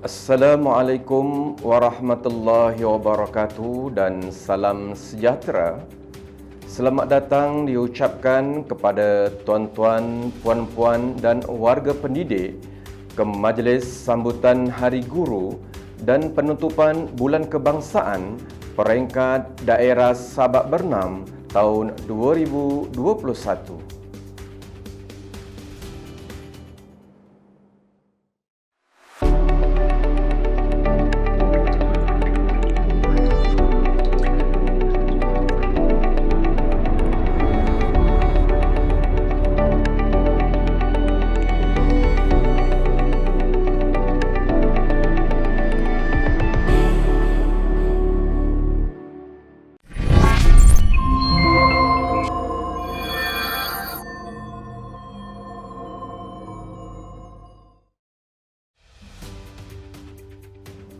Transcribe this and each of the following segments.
Assalamualaikum warahmatullahi wabarakatuh dan salam sejahtera. Selamat datang diucapkan kepada tuan-tuan, puan-puan dan warga pendidik ke Majlis Sambutan Hari Guru dan Penutupan Bulan Kebangsaan Peringkat Daerah Sabak Bernam tahun 2021.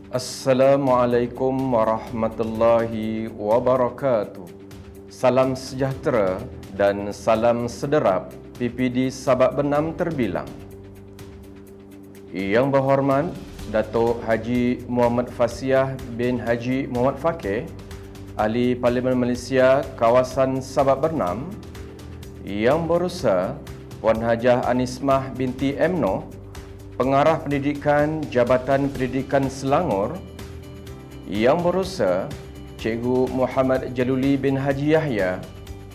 Assalamualaikum warahmatullahi wabarakatuh. Salam sejahtera dan salam sederap PPD Sabak Bernam terbilang. Yang berhormat Datuk Haji Muhammad Fasiah bin Haji Muhammad Fakih, Ahli Parlimen Malaysia Kawasan Sabak Bernam. Yang berusaha Puan Hajah Anismah binti Emnoh, Pengarah Pendidikan Jabatan Pendidikan Selangor. Yang berusaha Cikgu Muhammad Jaluli bin Haji Yahya,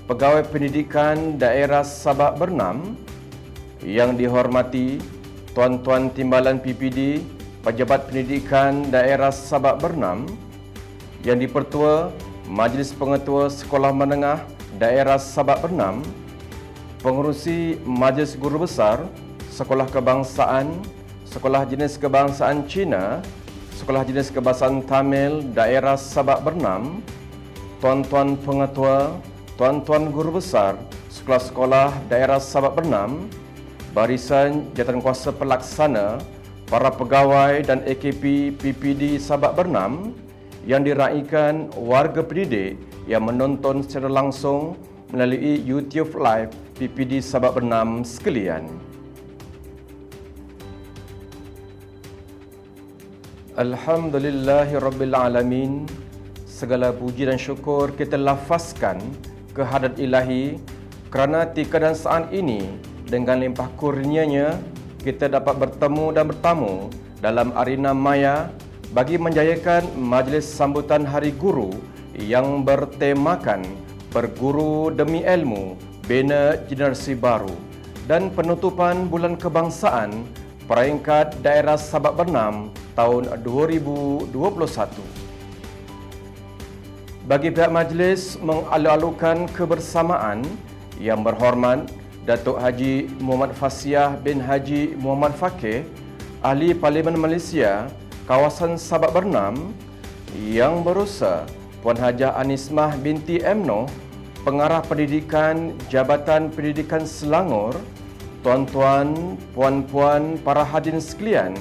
Pegawai Pendidikan Daerah Sabak Bernam. Yang dihormati Tuan-Tuan Timbalan PPD Pejabat Pendidikan Daerah Sabak Bernam. Yang dipertua Majlis Pengetua Sekolah Menengah Daerah Sabak Bernam, Pengerusi Majlis Guru Besar Sekolah Kebangsaan, Sekolah Jenis Kebangsaan Cina, Sekolah Jenis Kebangsaan Tamil Daerah Sabak Bernam, Tuan-Tuan Pengetua, Tuan-Tuan Guru Besar Sekolah-Sekolah Daerah Sabak Bernam, Barisan Jawatankuasa Pelaksana, para pegawai dan AKP PPD Sabak Bernam, yang diraikan warga pendidik yang menonton secara langsung melalui YouTube Live PPD Sabak Bernam sekalian. Alhamdulillahirrabbilalamin. Segala puji dan syukur kita lafazkan kehadrat ilahi kerana di keadaan ini dengan limpah kurnianya kita dapat bertemu dan bertamu dalam arena maya bagi menjayakan Majlis Sambutan Hari Guru yang bertemakan Berguru Demi Ilmu, Bina Generasi Baru dan Penutupan Bulan Kebangsaan Peringkat Daerah Sabak Bernam tahun 2021. Bagi pihak majlis mengalu-alukan kebersamaan, yang berhormat Datuk Haji Muhammad Fasiah bin Haji Muhammad Fakih, Ahli Parlimen Malaysia Kawasan Sabak Bernam. Yang berusaha Puan Hajah Anismah binti Emnoh, Pengarah Pendidikan Jabatan Pendidikan Selangor. Tuan-tuan, puan-puan, para hadirin sekalian,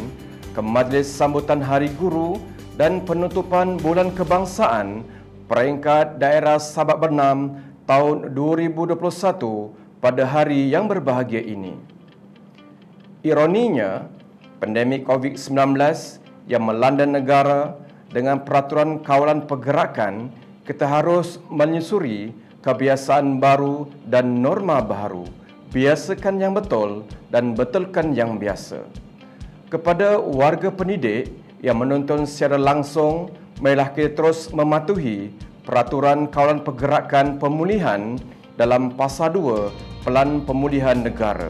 ke Majlis Sambutan Hari Guru dan Penutupan Bulan Kebangsaan Peringkat Daerah Sabak Bernam tahun 2021 pada hari yang berbahagia ini. Ironinya, pandemik COVID-19 yang melanda negara dengan peraturan kawalan pergerakan, kita harus menyusuri kebiasaan baru dan norma baru. Biasakan yang betul dan betulkan yang biasa. Kepada warga pendidik yang menonton secara langsung, marilah kita terus mematuhi peraturan kawalan pergerakan pemulihan dalam Fasa 2 Pelan Pemulihan Negara.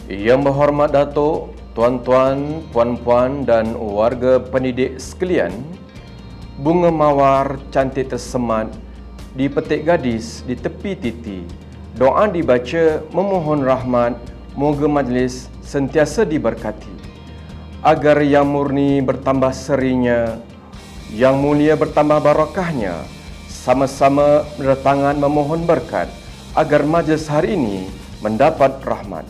Yang berhormat Datuk, tuan-tuan, puan-puan dan warga pendidik sekalian, bunga mawar cantik tersemat di petik gadis di tepi titi. Doa dibaca memohon rahmat, moga majlis sentiasa diberkati. Agar yang murni bertambah serinya, yang mulia bertambah barakahnya, sama-sama berdatangan memohon berkat agar majlis hari ini mendapat rahmat.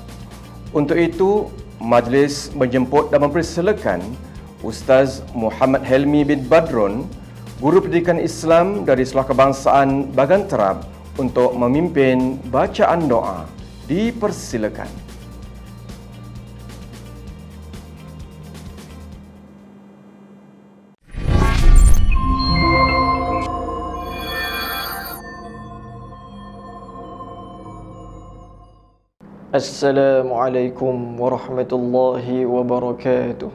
Untuk itu, majlis menjemput dan mempersilakan Ustaz Muhammad Helmi bin Badrun, Guru Pendidikan Islam dari Sekolah Kebangsaan Bagan Terap, untuk memimpin bacaan doa. Dipersilakan. Assalamualaikum warahmatullahi wabarakatuh.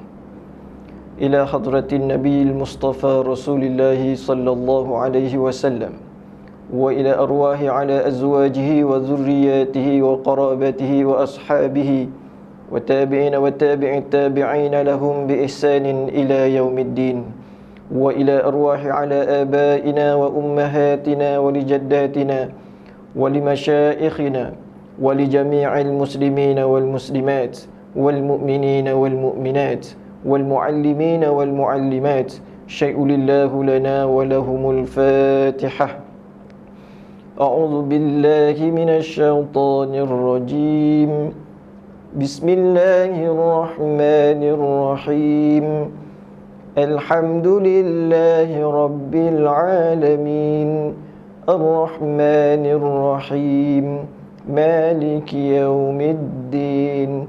Ila hadratin Nabil Mustafa Rasulillahi sallallahu alaihi wasallam wa ila arwahi ala azwajihi wa dhurriyyatihi wa qarabatihi wa ashabihi wa tabi'ina wa tabi'it tabi'ina lahum bi ihsanin ila yaumiddin wa ila arwahi ala abaina wa ummahatina wa li jaddatina wa li masyaikhina ولجميع المسلمين والمسلمات والمؤمنين والمؤمنات والمعلمين والمعلمات شيء لله لنا ولهم الفاتحة. أعوذ بالله من الشيطان الرجيم. بسم الله الرحمن الرحيم. الحمد لله رب العالمين الرحمن الرحيم مالك يوم الدين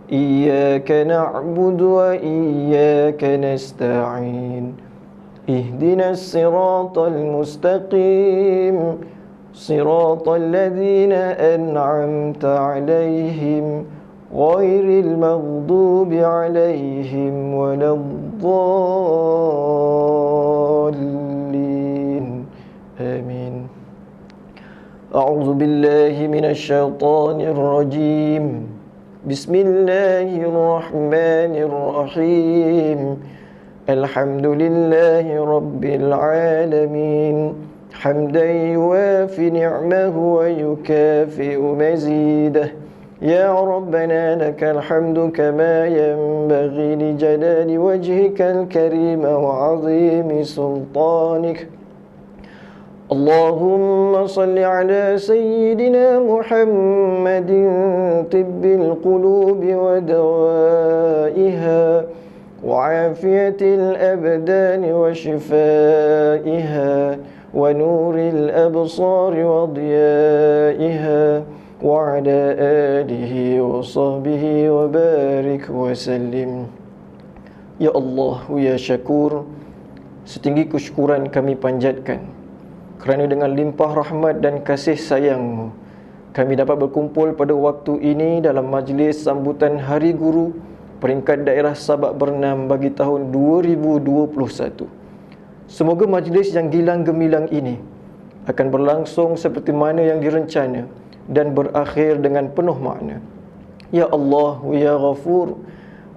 إياك نعبد وإياك نستعين اهدنا الصراط المستقيم صراط الذين أنعمت عليهم غير المغضوب عليهم ولا الضالين آمين. أعوذ بالله من الشيطان الرجيم. بسم الله الرحمن الرحيم. الحمد لله رب العالمين حمدا يوافي نعمه ويكافئ مزيده. يا ربنا لك الحمد كما ينبغي لجلال وجهك الكريم وعظيم سلطانك. اللهم صل على سيدنا محمد طب القلوب ودوائها وعافية الأبدان وشفائها ونور الأبصار وضيائها وعلى آله وصحبه وبارك وسلم. Ya Allah, ya Syakur, setinggi kesyukuran kami panjatkan kerana dengan limpah rahmat dan kasih sayang-Mu kami dapat berkumpul pada waktu ini dalam majlis sambutan Hari Guru peringkat daerah Sabak Bernam bagi tahun 2021. Semoga majlis yang gilang gemilang ini akan berlangsung seperti mana yang direncana dan berakhir dengan penuh makna. Ya Allah, ya Ghafur,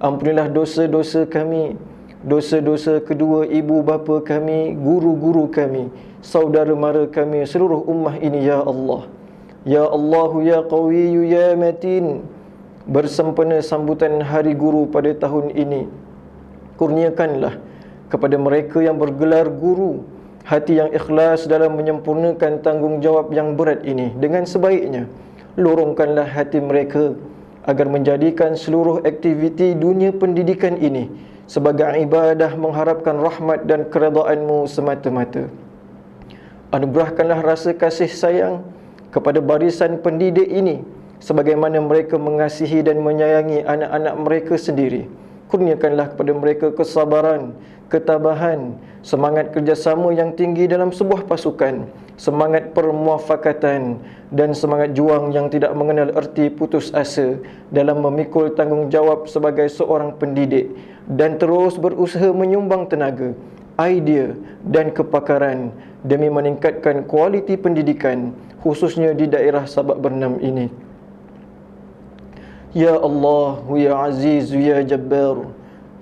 ampunilah dosa-dosa kami, dosa-dosa kedua ibu bapa kami, guru-guru kami, saudara mara kami, seluruh ummah ini, ya Allah. Ya Allah, ya Qawiyyu, ya Matin, bersempena sambutan Hari Guru pada tahun ini, kurniakanlah kepada mereka yang bergelar guru hati yang ikhlas dalam menyempurnakan tanggungjawab yang berat ini dengan sebaiknya. Lorongkanlah hati mereka agar menjadikan seluruh aktiviti dunia pendidikan ini sebagai ibadah mengharapkan rahmat dan keredaan-Mu semata-mata. Anugerahkanlah rasa kasih sayang kepada barisan pendidik ini sebagaimana mereka mengasihi dan menyayangi anak-anak mereka sendiri. Kurniakanlah kepada mereka kesabaran, ketabahan, semangat kerjasama yang tinggi dalam sebuah pasukan, semangat permuafakatan dan semangat juang yang tidak mengenal erti putus asa dalam memikul tanggungjawab sebagai seorang pendidik dan terus berusaha menyumbang tenaga, idea dan kepakaran demi meningkatkan kualiti pendidikan khususnya di daerah Sabak Bernam ini. Ya Allah, ya Aziz, ya Jabbar,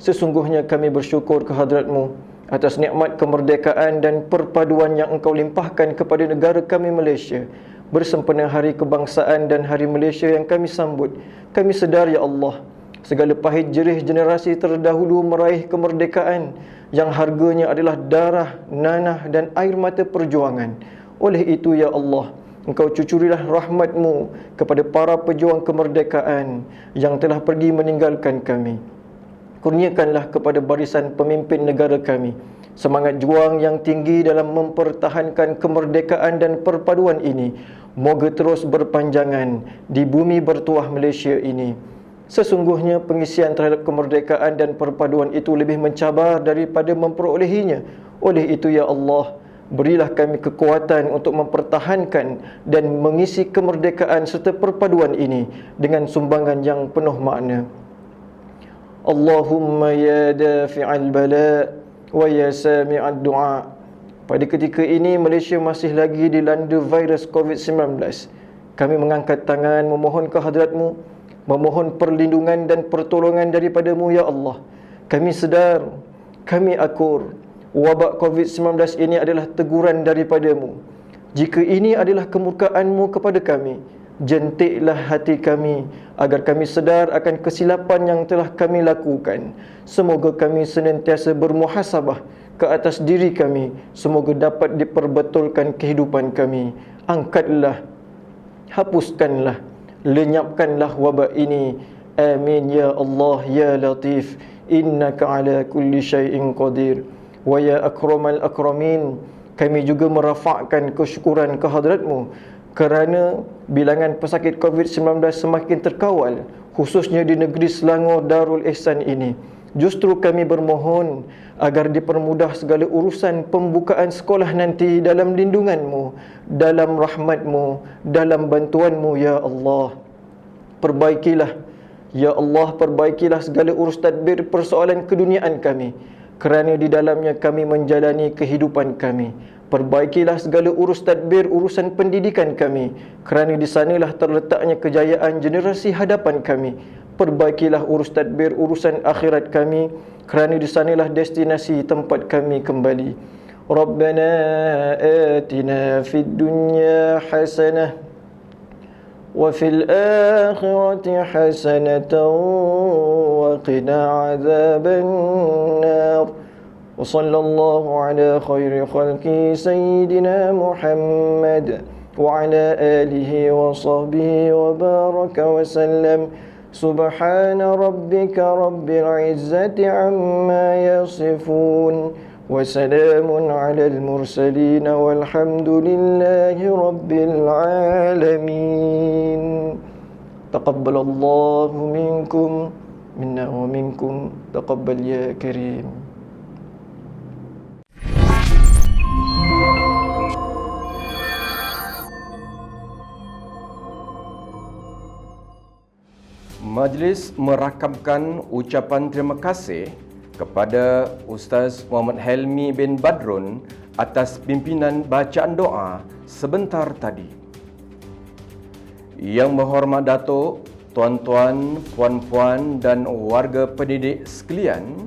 sesungguhnya kami bersyukur kehadrat-Mu atas nikmat kemerdekaan dan perpaduan yang Engkau limpahkan kepada negara kami Malaysia. Bersempena Hari Kebangsaan dan Hari Malaysia yang kami sambut, kami sedar, ya Allah, segala pahit jerih generasi terdahulu meraih kemerdekaan yang harganya adalah darah, nanah dan air mata perjuangan. Oleh itu, ya Allah, Engkau cucurilah rahmat-Mu kepada para pejuang kemerdekaan yang telah pergi meninggalkan kami. Kurniakanlah kepada barisan pemimpin negara kami semangat juang yang tinggi dalam mempertahankan kemerdekaan dan perpaduan ini moga terus berpanjangan di bumi bertuah Malaysia ini. Sesungguhnya pengisian terhadap kemerdekaan dan perpaduan itu lebih mencabar daripada memperolehinya. Oleh itu ya Allah, berilah kami kekuatan untuk mempertahankan dan mengisi kemerdekaan serta perpaduan ini dengan sumbangan yang penuh makna. Allahumma ya dafi'al bala wa ya sami'ad du'a. Pada ketika ini Malaysia masih lagi dilanda virus COVID-19. Kami mengangkat tangan memohon kehadratmu, memohon perlindungan dan pertolongan daripadamu ya Allah. Kami sedar, kami akur, wabak COVID-19 ini adalah teguran daripadamu. Jika ini adalah kemurkaanmu kepada kami, jentiklah hati kami agar kami sedar akan kesilapan yang telah kami lakukan. Semoga kami senantiasa bermuhasabah ke atas diri kami. Semoga dapat diperbetulkan kehidupan kami. Angkatlah, hapuskanlah, lenyapkanlah wabak ini. Amin ya Allah ya Latif. Innaka ala kulli syai'in qadir. Wa ya akramal akramin. Kami juga merafakkan kesyukuran kehadratmu kerana bilangan pesakit COVID-19 semakin terkawal, khususnya di negeri Selangor Darul Ihsan ini. Justru kami bermohon agar dipermudah segala urusan pembukaan sekolah nanti dalam lindunganmu, dalam rahmatmu, dalam bantuanmu ya Allah. Perbaikilah ya Allah, perbaikilah segala urus tadbir persoalan keduniaan kami, kerana di dalamnya kami menjalani kehidupan kami. Perbaikilah segala urus tadbir urusan pendidikan kami, kerana di sanalah terletaknya kejayaan generasi hadapan kami. Perbaikilah urus tadbir urusan akhirat kami, kerana di sanalah destinasi tempat kami kembali. Rabbana atina fid dunya hasanah wa fil akhirati hasanatan wa qina adzaban nar. وصلى الله على خير خلقه سيدنا محمد وعلى آله وصحبه وبارك وسلم. سبحان ربك رب العزة عما يصفون وسلام على المرسلين والحمد لله رب العالمين. تقبل الله منكم منا ومنكم تقبل يا كريم. Majlis merakamkan ucapan terima kasih kepada Ustaz Muhammad Helmi bin Badrun atas pimpinan bacaan doa sebentar tadi. Yang berhormat Datuk, tuan-tuan, puan-puan dan warga pendidik sekalian,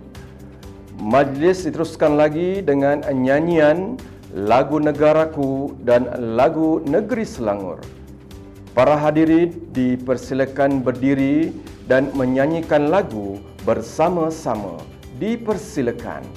majlis diteruskan lagi dengan nyanyian lagu Negaraku dan lagu Negeri Selangor. Para hadirin dipersilakan berdiri dan menyanyikan lagu bersama-sama. Dipersilakan.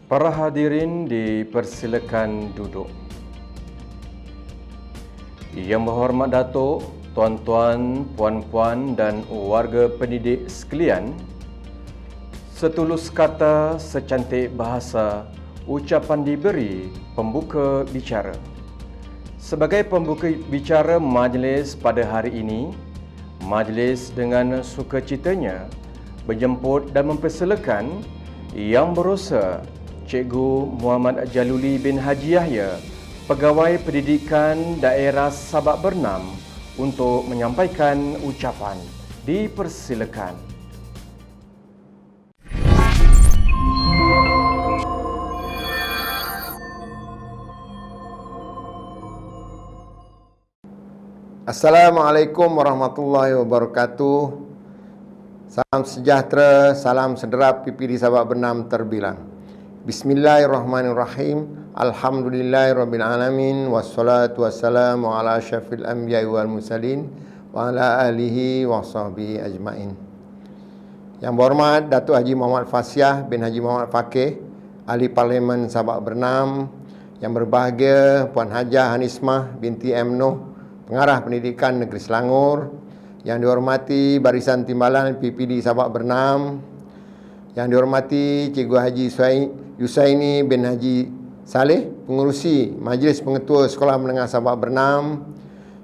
Para hadirin dipersilakan duduk. Yang berhormat Datuk, tuan-tuan, puan-puan dan warga pendidik sekalian, setulus kata, secantik bahasa, ucapan diberi pembuka bicara. Sebagai pembuka bicara majlis pada hari ini, majlis dengan sukacitanya menjemput dan mempersilakan Yang Berusaha Cikgu Muhammad Jaluli bin Haji Yahya, Pegawai Pendidikan Daerah Sabak Bernam untuk menyampaikan ucapan. Dipersilakan. Assalamualaikum warahmatullahi wabarakatuh. Salam sejahtera, salam sederap PPD Sabak Bernam terbilang. Bismillahirrahmanirrahim. Alhamdulillahirrabbilalamin. Wassalatu wassalamu ala syafil anbiya wal mursalin wa ala alihi wa sahbihi ajmain. Yang berhormat Datuk Haji Muhammad Fasiah bin Haji Muhammad Fakih, Ahli Parlimen Sabak Bernam. Yang berbahagia Puan Hajah Hanismah binti M. Noh, Pengarah Pendidikan Negeri Selangor. Yang dihormati Barisan Timbalan PPD Sabak Bernam. Yang dihormati Cikgu Haji Yusaini bin Haji Saleh, Pengerusi Majlis Pengetua Sekolah Menengah Sabak Bernam.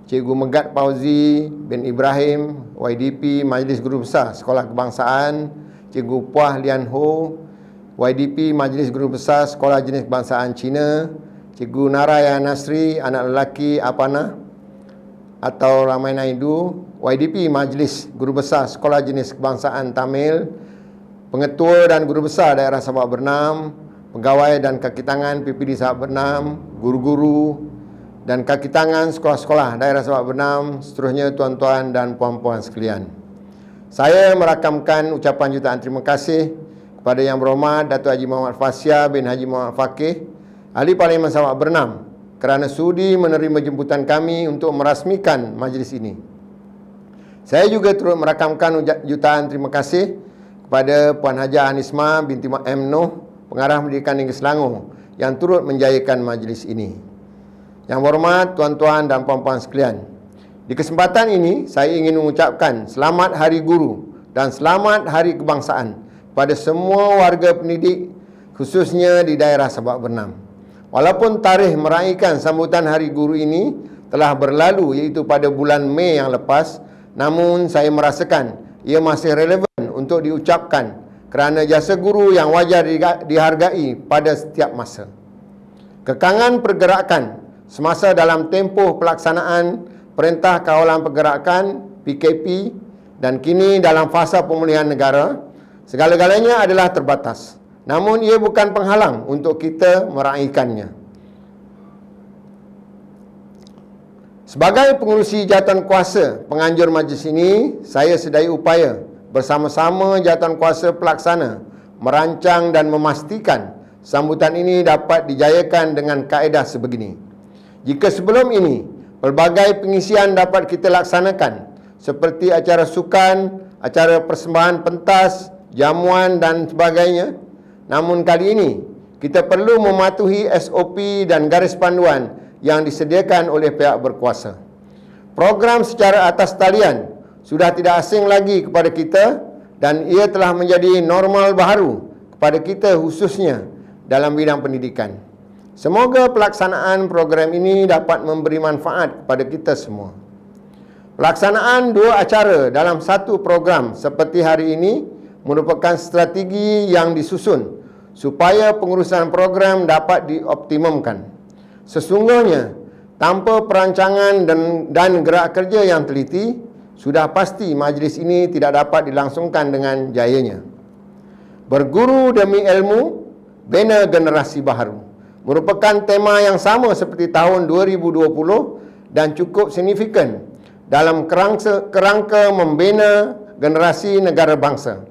Cikgu Megat Fauzi bin Ibrahim, YDP Majlis Guru Besar Sekolah Kebangsaan. Cikgu Puah Lian Ho, YDP Majlis Guru Besar Sekolah Jenis Kebangsaan Cina. Cikgu Naraya Nasri, anak lelaki Apana atau Ramai Naidu, YDP Majlis Guru Besar Sekolah Jenis Kebangsaan Tamil. Pengetua dan Guru Besar Daerah Sabak Bernam, pegawai dan kaki tangan PPD Sabak Bernam, guru-guru dan kaki tangan sekolah-sekolah Daerah Sabak Bernam, seterusnya tuan-tuan dan puan-puan sekalian. Saya merakamkan ucapan jutaan terima kasih kepada Yang Berhormat Datuk Haji Muhammad Fasiah bin Haji Muhammad Fakih, Ahli Parlimen Sabak Bernam, kerana sudi menerima jemputan kami untuk merasmikan majlis ini. Saya juga turut merakamkan jutaan terima kasih kepada Puan Hajah Hanismah binti M. Noh, Pengarah Pendidikan Negeri Selangor, yang turut menjayakan majlis ini. Yang berhormat tuan-tuan dan puan-puan sekalian, di kesempatan ini saya ingin mengucapkan Selamat Hari Guru dan Selamat Hari Kebangsaan pada semua warga pendidik, khususnya di daerah Sabak Bernam. Walaupun tarikh meraihkan sambutan Hari Guru ini telah berlalu, iaitu pada bulan Mei yang lepas, namun saya merasakan ia masih relevan untuk diucapkan kerana jasa guru yang wajar dihargai pada setiap masa. Kekangan pergerakan semasa dalam tempoh pelaksanaan Perintah Kawalan Pergerakan PKP dan kini dalam fasa pemulihan negara, segala-galanya adalah terbatas. Namun ia bukan penghalang untuk kita meraihkannya. Sebagai pengurusi jawatan kuasa penganjur majlis ini, saya sedaya upaya bersama-sama jawatan kuasa pelaksana merancang dan memastikan sambutan ini dapat dijayakan dengan kaedah sebegini. Jika sebelum ini pelbagai pengisian dapat kita laksanakan seperti acara sukan, acara persembahan pentas, jamuan dan sebagainya, namun kali ini kita perlu mematuhi SOP dan garis panduan yang disediakan oleh pihak berkuasa. Program secara atas talian sudah tidak asing lagi kepada kita dan ia telah menjadi normal baharu kepada kita, khususnya dalam bidang pendidikan. Semoga pelaksanaan program ini dapat memberi manfaat kepada kita semua. Pelaksanaan dua acara dalam satu program seperti hari ini merupakan strategi yang disusun supaya pengurusan program dapat dioptimumkan. Sesungguhnya, tanpa perancangan dan gerak kerja yang teliti, sudah pasti majlis ini tidak dapat dilangsungkan dengan jayanya. Berguru demi ilmu, bina generasi baharu merupakan tema yang sama seperti tahun 2020 dan cukup signifikan dalam kerangka membina generasi negara bangsa.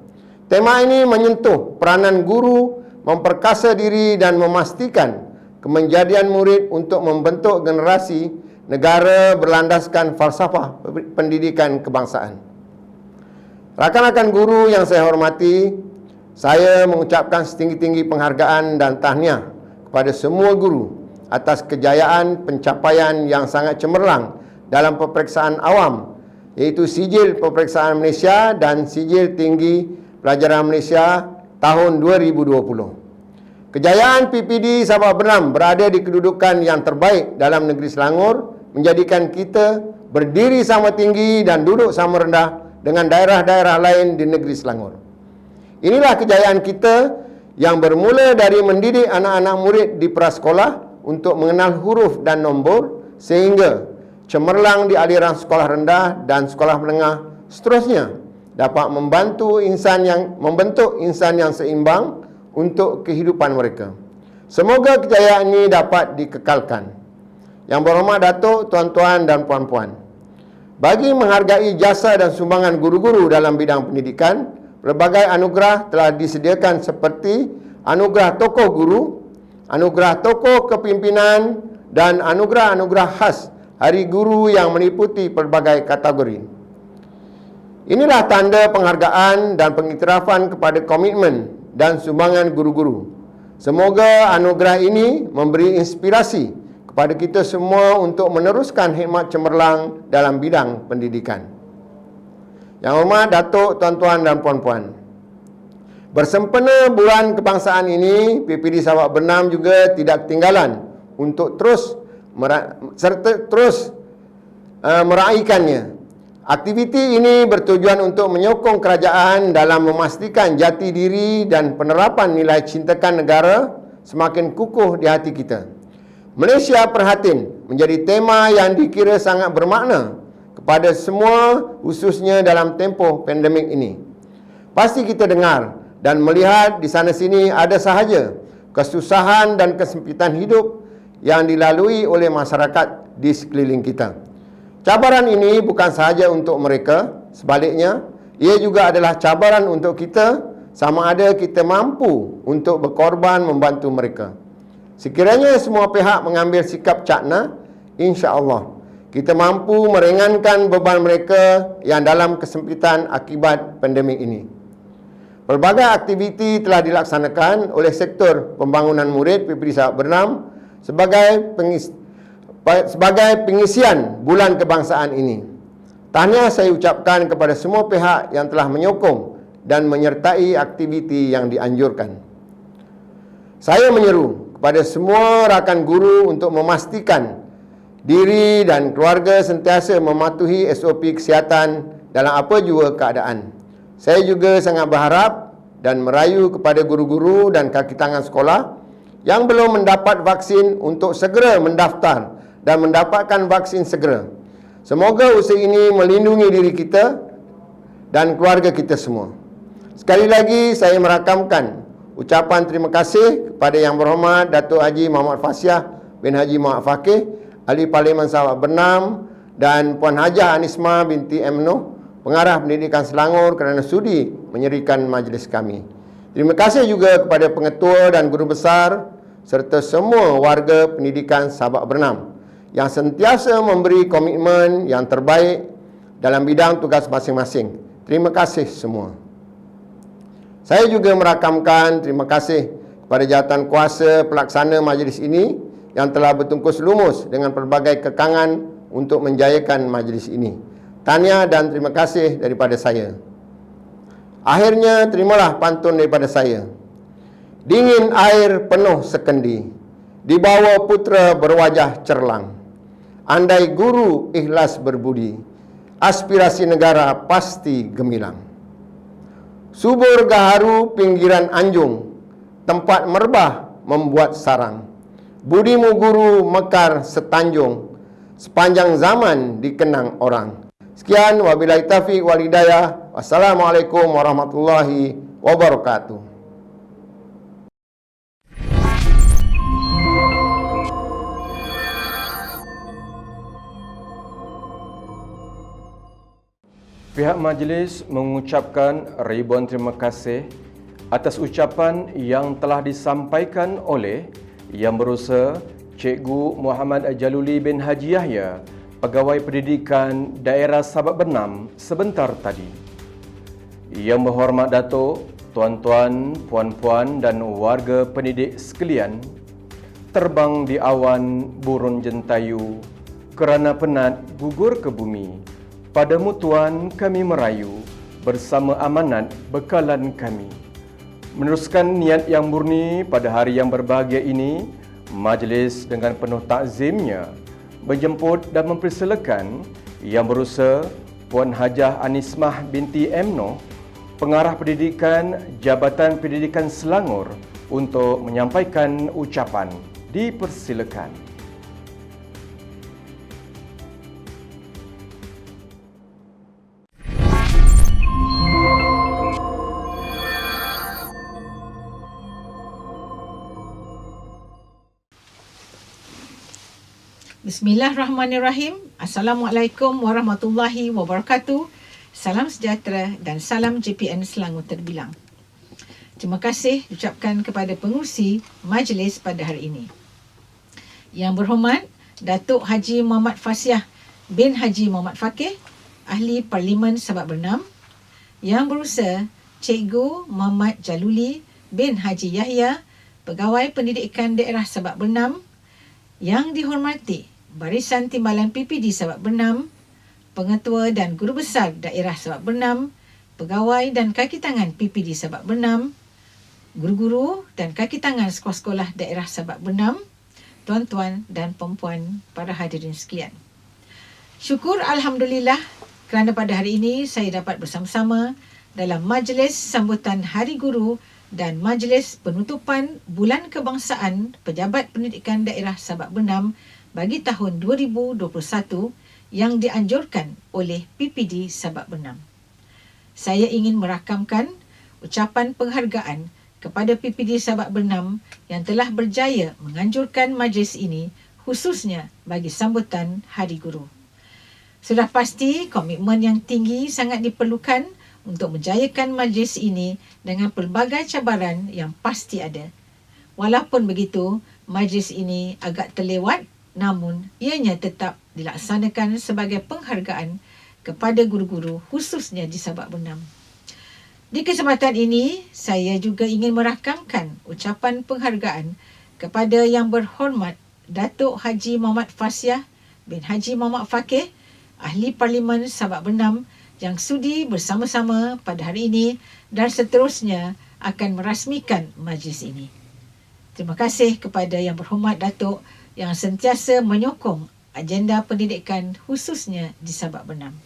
Tema ini menyentuh peranan guru memperkasa diri dan memastikan kemenjadian murid untuk membentuk generasi negara berlandaskan falsafah pendidikan kebangsaan. Rakan-rakan guru yang saya hormati, Saya mengucapkan setinggi-tinggi penghargaan dan tahniah kepada semua guru atas kejayaan pencapaian yang sangat cemerlang dalam peperiksaan awam, iaitu Sijil Peperiksaan Malaysia dan Sijil Tinggi Pelajaran Malaysia tahun 2020. Kejayaan PPD Sabak Bernam berada di kedudukan yang terbaik dalam negeri Selangor, menjadikan kita berdiri sama tinggi dan duduk sama rendah dengan daerah-daerah lain di negeri Selangor. Inilah kejayaan kita yang bermula dari mendidik anak-anak murid di prasekolah untuk mengenal huruf dan nombor, sehingga cemerlang di aliran sekolah rendah dan sekolah menengah seterusnya dapat membentuk insan yang seimbang untuk kehidupan mereka. Semoga kejayaan ini dapat dikekalkan. Yang berhormat Datuk, tuan-tuan dan puan-puan, bagi menghargai jasa dan sumbangan guru-guru dalam bidang pendidikan, berbagai anugerah telah disediakan seperti anugerah tokoh guru, anugerah tokoh kepimpinan, dan anugerah-anugerah khas Hari Guru yang meliputi pelbagai kategori. Inilah tanda penghargaan dan pengiktirafan kepada komitmen dan sumbangan guru-guru. Semoga anugerah ini memberi inspirasi kepada kita semua untuk meneruskan khidmat cemerlang dalam bidang pendidikan. Yang hormat Datuk, tuan-tuan dan puan-puan, bersempena bulan kebangsaan ini, PPD Sabak Bernam juga tidak ketinggalan untuk terus meraihkannya. Aktiviti ini bertujuan untuk menyokong kerajaan dalam memastikan jati diri dan penerapan nilai cintakan negara semakin kukuh di hati kita. Malaysia Perhatin menjadi tema yang dikira sangat bermakna kepada semua, khususnya dalam tempoh pandemik ini. Pasti kita dengar dan melihat di sana sini ada sahaja kesusahan dan kesempitan hidup yang dilalui oleh masyarakat di sekeliling kita. Cabaran ini bukan sahaja untuk mereka, sebaliknya, ia juga adalah cabaran untuk kita, sama ada kita mampu untuk berkorban membantu mereka. Sekiranya semua pihak mengambil sikap cakna, insya-Allah kita mampu meringankan beban mereka yang dalam kesempitan akibat pandemik ini. Pelbagai aktiviti telah dilaksanakan oleh sektor pembangunan murid PPD Sabak Bernam sebagai pengisian bulan kebangsaan ini. Tahniah saya ucapkan kepada semua pihak yang telah menyokong dan menyertai aktiviti yang dianjurkan. Saya menyeru kepada semua rakan guru untuk memastikan diri dan keluarga sentiasa mematuhi SOP kesihatan dalam apa jua keadaan. Saya juga sangat berharap dan merayu kepada guru-guru dan kaki tangan sekolah yang belum mendapat vaksin untuk segera mendaftar dan mendapatkan vaksin segera. Semoga usaha ini melindungi diri kita dan keluarga kita semua. Sekali lagi saya merakamkan ucapan terima kasih kepada Yang Berhormat Datuk Haji Muhammad Fasiah bin Haji Muhammad Fakih, Ahli Parlimen Sabak Bernam, dan Puan Hajah Anisma binti M. Noh, Pengarah Pendidikan Selangor, kerana sudi menyerikan majlis kami. Terima kasih juga kepada pengetua dan guru besar serta semua warga pendidikan Sabak Bernam yang sentiasa memberi komitmen yang terbaik dalam bidang tugas masing-masing. Terima kasih semua. Saya juga merakamkan terima kasih kepada jawatan kuasa pelaksana majlis ini yang telah bertungkus lumus dengan pelbagai kekangan untuk menjayakan majlis ini. Tahniah dan terima kasih daripada saya. Akhirnya, terimalah pantun daripada saya. Dingin air penuh sekendi, di bawah putra berwajah cerlang. Andai guru ikhlas berbudi, aspirasi negara pasti gemilang. Subur gaharu pinggiran anjung, tempat merbah membuat sarang. Budimu guru mekar setanjung, sepanjang zaman dikenang orang. Sekian, wabillahi taufiq wal hidayah. Wassalamualaikum warahmatullahi wabarakatuh. Pihak majlis mengucapkan ribuan terima kasih atas ucapan yang telah disampaikan oleh Yang Berusaha Cikgu Muhammad Jaluli bin Haji Yahya, Pegawai Pendidikan Daerah Sabak Bernam sebentar tadi. Yang Berhormat Datuk tuan-tuan, puan-puan dan warga pendidik sekalian, terbang di awan burun jentayu, kerana penat gugur ke bumi. Padamu Tuan kami merayu, bersama amanat bekalan kami. Meneruskan niat yang murni pada hari yang berbahagia ini, majlis dengan penuh takzimnya menjemput dan mempersilakan Yang Berusaha Puan Hajah Anismah binti M. Noh, Pengarah Pendidikan Jabatan Pendidikan Selangor untuk menyampaikan ucapan. Dipersilakan. Bismillahirrahmanirrahim. Assalamualaikum warahmatullahi wabarakatuh. Salam sejahtera dan salam JPN Selangor terbilang. Terima kasih diucapkan kepada pengurusi majlis pada hari ini. Yang berhormat Datuk Haji Muhammad Fasiah bin Haji Muhammad Fakih, Ahli Parlimen Sabak Bernam. Yang berusaha Cikgu Muhammad Jaluli bin Haji Yahya, Pegawai Pendidikan Daerah Sabak Bernam. Yang dihormati Barisan Timbalan PPD Sabak Bernam, Pengetua dan Guru Besar Daerah Sabak Bernam, Pegawai dan Kaki Tangan PPD Sabak Bernam, guru-guru dan kaki tangan sekolah-sekolah daerah Sabak Bernam, tuan-tuan dan puan-puan, para hadirin sekalian. Syukur Alhamdulillah kerana pada hari ini saya dapat bersama-sama dalam majlis sambutan Hari Guru dan majlis penutupan Bulan Kebangsaan Pejabat Pendidikan Daerah Sabak Bernam bagi tahun 2021 yang dianjurkan oleh PPD Sabak Bernam. Saya ingin merakamkan ucapan penghargaan kepada PPD Sabak Bernam yang telah berjaya menganjurkan majlis ini khususnya bagi sambutan Hari Guru. Sudah pasti komitmen yang tinggi sangat diperlukan untuk menjayakan majlis ini dengan pelbagai cabaran yang pasti ada. Walaupun begitu, majlis ini agak terlewat, namun ianya tetap dilaksanakan sebagai penghargaan kepada guru-guru khususnya di Sabak Bernam. Di kesempatan ini, saya juga ingin merakamkan ucapan penghargaan kepada Yang Berhormat Datuk Haji Muhammad Fasiah bin Haji Muhammad Fakih, Ahli Parlimen Sabak Bernam yang sudi bersama-sama pada hari ini dan seterusnya akan merasmikan majlis ini. Terima kasih kepada Yang Berhormat Datuk yang sentiasa menyokong agenda pendidikan khususnya di Sabak Bernam.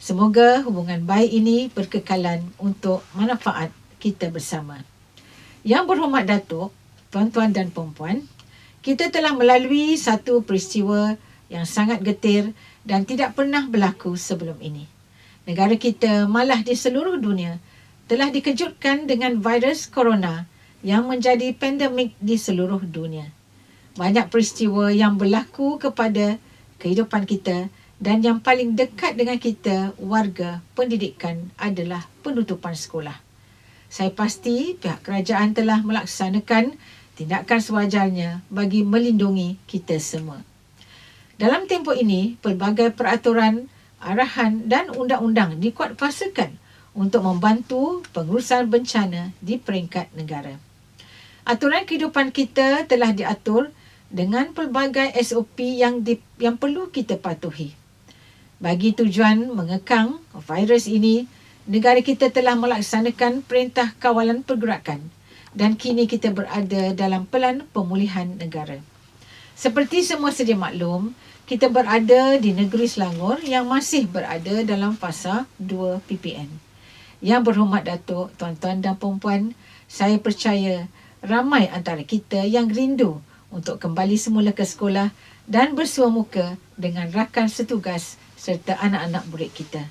Semoga hubungan baik ini berkekalan untuk manfaat kita bersama. Yang Berhormat Datuk, tuan-tuan dan puan-puan, kita telah melalui satu peristiwa yang sangat getir dan tidak pernah berlaku sebelum ini. Negara kita malah di seluruh dunia telah dikejutkan dengan virus corona yang menjadi pandemik di seluruh dunia. Banyak peristiwa yang berlaku kepada kehidupan kita dan yang paling dekat dengan kita, warga pendidikan, adalah penutupan sekolah. Saya pasti pihak kerajaan telah melaksanakan tindakan sewajarnya bagi melindungi kita semua. Dalam tempoh ini, pelbagai peraturan, arahan dan undang-undang dikuatkuasakan untuk membantu pengurusan bencana di peringkat negara. Aturan kehidupan kita telah diatur dengan pelbagai SOP yang perlu kita patuhi. Bagi tujuan mengekang virus ini, negara kita telah melaksanakan Perintah Kawalan Pergerakan dan kini kita berada dalam pelan pemulihan negara. Seperti semua sedia maklum, kita berada di negeri Selangor yang masih berada dalam fasa 2 PPN. Yang Berhormat Datuk, tuan-tuan dan puan-puan, saya percaya ramai antara kita yang rindu untuk kembali semula ke sekolah dan bersua muka dengan rakan setugas serta anak-anak murid kita.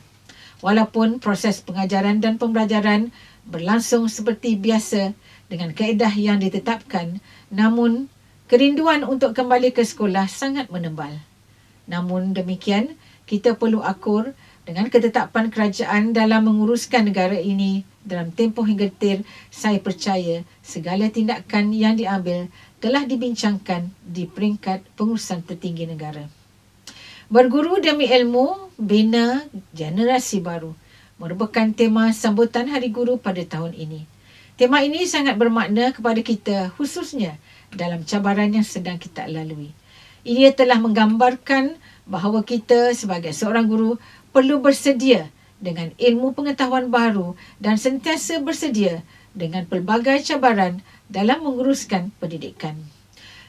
Walaupun proses pengajaran dan pembelajaran berlangsung seperti biasa dengan kaedah yang ditetapkan, namun kerinduan untuk kembali ke sekolah sangat menebal. Namun demikian, kita perlu akur dengan ketetapan kerajaan dalam menguruskan negara ini dalam tempoh yang getir. Saya percaya segala tindakan yang diambil telah dibincangkan di peringkat pengurusan tertinggi negara. Berguru demi ilmu, bina generasi baru. merupakan tema sambutan Hari Guru pada tahun ini. Tema ini sangat bermakna kepada kita khususnya dalam cabaran yang sedang kita lalui. Ia telah menggambarkan bahawa kita sebagai seorang guru perlu bersedia dengan ilmu pengetahuan baru dan sentiasa bersedia dengan pelbagai cabaran dalam menguruskan pendidikan.